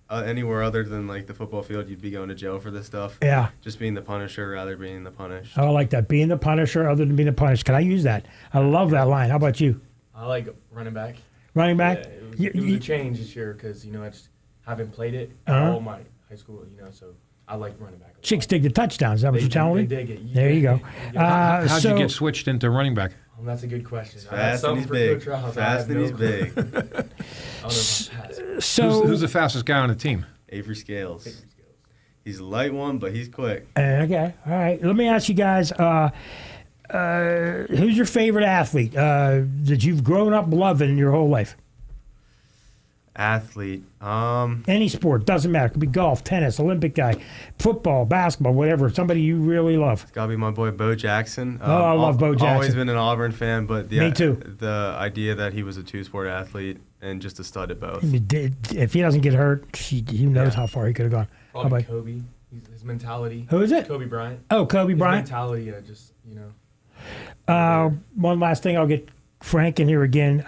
anywhere other than, like, the football field, you'd be going to jail for this stuff. Yeah. Just being the punisher rather being the punished. I like that. Being the punisher other than being the punished. Can I use that? I love that line. How about you? I like running back. Running back? Yeah, it was a change this year because, I just haven't played it all my high school, so I like running back. Chicks dig the touchdowns. Is that what you're telling me? They dig it. There you go. How'd you get switched into running back? Well, that's a good question. Fast and he's big. Fast and he's big. So who's the fastest guy on the team? Avery Scales. He's a light one, but he's quick. Okay. All right. Let me ask you guys, who's your favorite athlete that you've grown up loving your whole life? Athlete. Any sport. Doesn't matter. It could be golf, tennis, Olympic guy, football, basketball, whatever. Somebody you really love. It's got to be my boy Bo Jackson. I love Bo Jackson. Always been an Auburn fan, but Me too. The idea that he was a two-sport athlete and just a stud at both. If he doesn't get hurt, who knows how far he could have gone. How Probably about- Kobe. His mentality. Who is it? Kobe Bryant. Oh, Kobe Bryant. His mentality, just, One last thing. I'll get Frank in here again.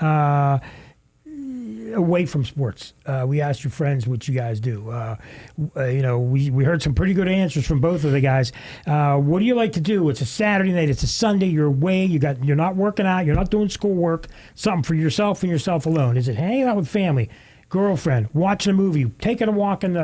Away from sports, we asked your friends what you guys do. We heard some pretty good answers from both of the guys. What do you like to do? It's a Saturday night. It's a Sunday. You're away. You're not working out. You're not doing schoolwork. Something for yourself and yourself alone. Is it hanging out with family, girlfriend, watching a movie, taking a walk in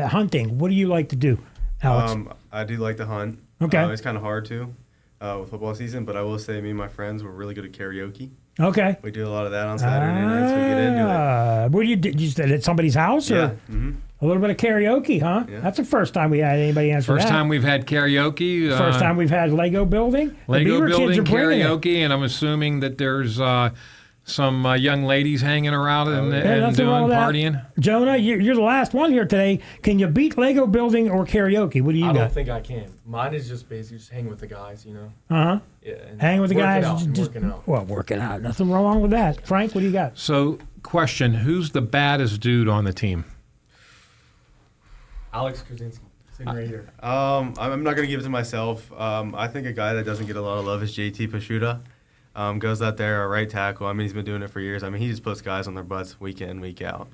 hunting? What do you like to do, Alex? I do like to hunt. Okay. It's kind of hard to with football season, but I will say me and my friends were really good at karaoke. Okay. We do a lot of that on Saturday nights. We get into it. What do you do? You stay at somebody's house? Or Yeah. Mm-hmm. A little bit of karaoke, huh? Yeah. That's the first time we had anybody answer First that. time we've had karaoke. First time we've had Lego building. The Lego Beaver building, kids are bringing it. karaoke, and I'm assuming that there's some young ladies hanging around and nothing wrong doing with that. partying. Jonah, you're the last one here today. Can you beat Lego building or karaoke? What do you I got? don't think I can. Mine is just basically just hanging with the guys, Uh-huh. Yeah. And Hang with the working guys. out and just- working out. Well, working out. Nothing wrong with that. Frank, what do you got? So, question: who's the baddest dude on the team? Alex Krasinski, sitting right here. I'm not going to give it to myself. I think a guy that doesn't get a lot of love is JT Pashuta. Goes out there, a right tackle. I mean, he's been doing it for years. I mean, he just puts guys on their butts week in, week out.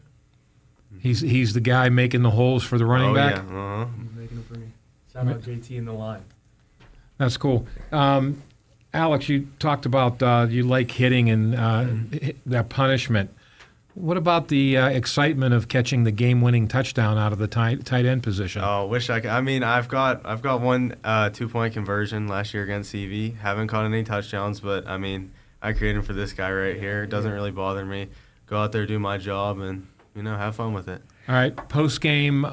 He's the guy making the holes for the running back. Yeah. Uh-huh. He's making it for me. Shout out JT in the line. That's cool. Alex, you talked about you like hitting and that punishment. What about the excitement of catching the game-winning touchdown out of the tight end position? Oh, wish I could. I mean, I've got one 2-point conversion last year against CV. Haven't caught any touchdowns, but I mean, I created them for this guy right here. It doesn't really bother me. Go out there, do my job, and have fun with it. All right, post game.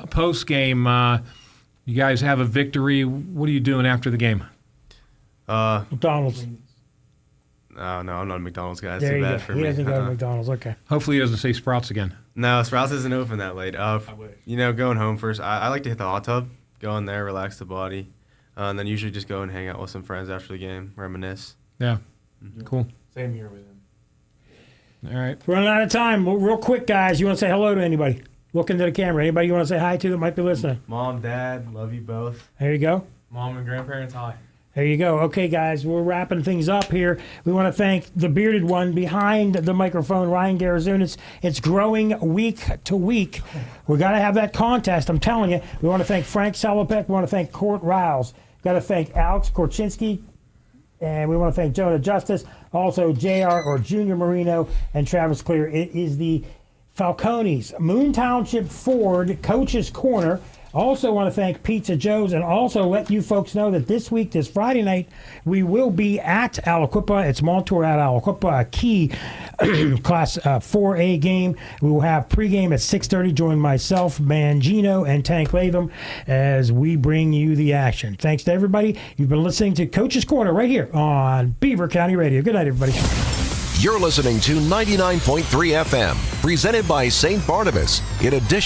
You guys have a victory. What are you doing after the game? McDonald's. No, I'm not a McDonald's guy. That's There too you bad go. for He me. doesn't go to McDonald's. Okay. Hopefully he doesn't say Sprouts again. No, Sprouts isn't open that late. I wish. You know, going home first, I like to hit the hot tub, go in there, relax the body, and then usually just go and hang out with some friends after the game, reminisce. Yeah. Cool. Same here with him. All right. We're running out of time. Well, real quick, guys, you want to say hello to anybody? Look into the camera. Anybody you want to say hi to that might be listening? Mom, Dad, love you both. There you go. Mom and grandparents, hi. There you go. Okay, guys, we're wrapping things up here. We want to thank the bearded one behind the microphone, Ryan Garazunas. It's growing week to week. We got to have that contest, I'm telling you. We want to thank Frank Salopek. We want to thank Court Rouse. Got to thank Alex Korchinski. And we want to thank Jonah Justice, also JR or Junior Marino, and Travis Clear. It is the Falcones Moon Township Ford Coach's Corner. Also want to thank Pizza Joe's and also let you folks know that this week, this Friday night, we will be at Aliquippa. It's Montour at Aliquippa, a key Class 4A game. We will have pregame at 6:30. Join myself, Mangino, and Tank Latham as we bring you the action. Thanks to everybody. You've been listening to Coach's Corner right here on Beaver County Radio. Good night, everybody. You're listening to 99.3 FM, presented by St. Barnabas. In addition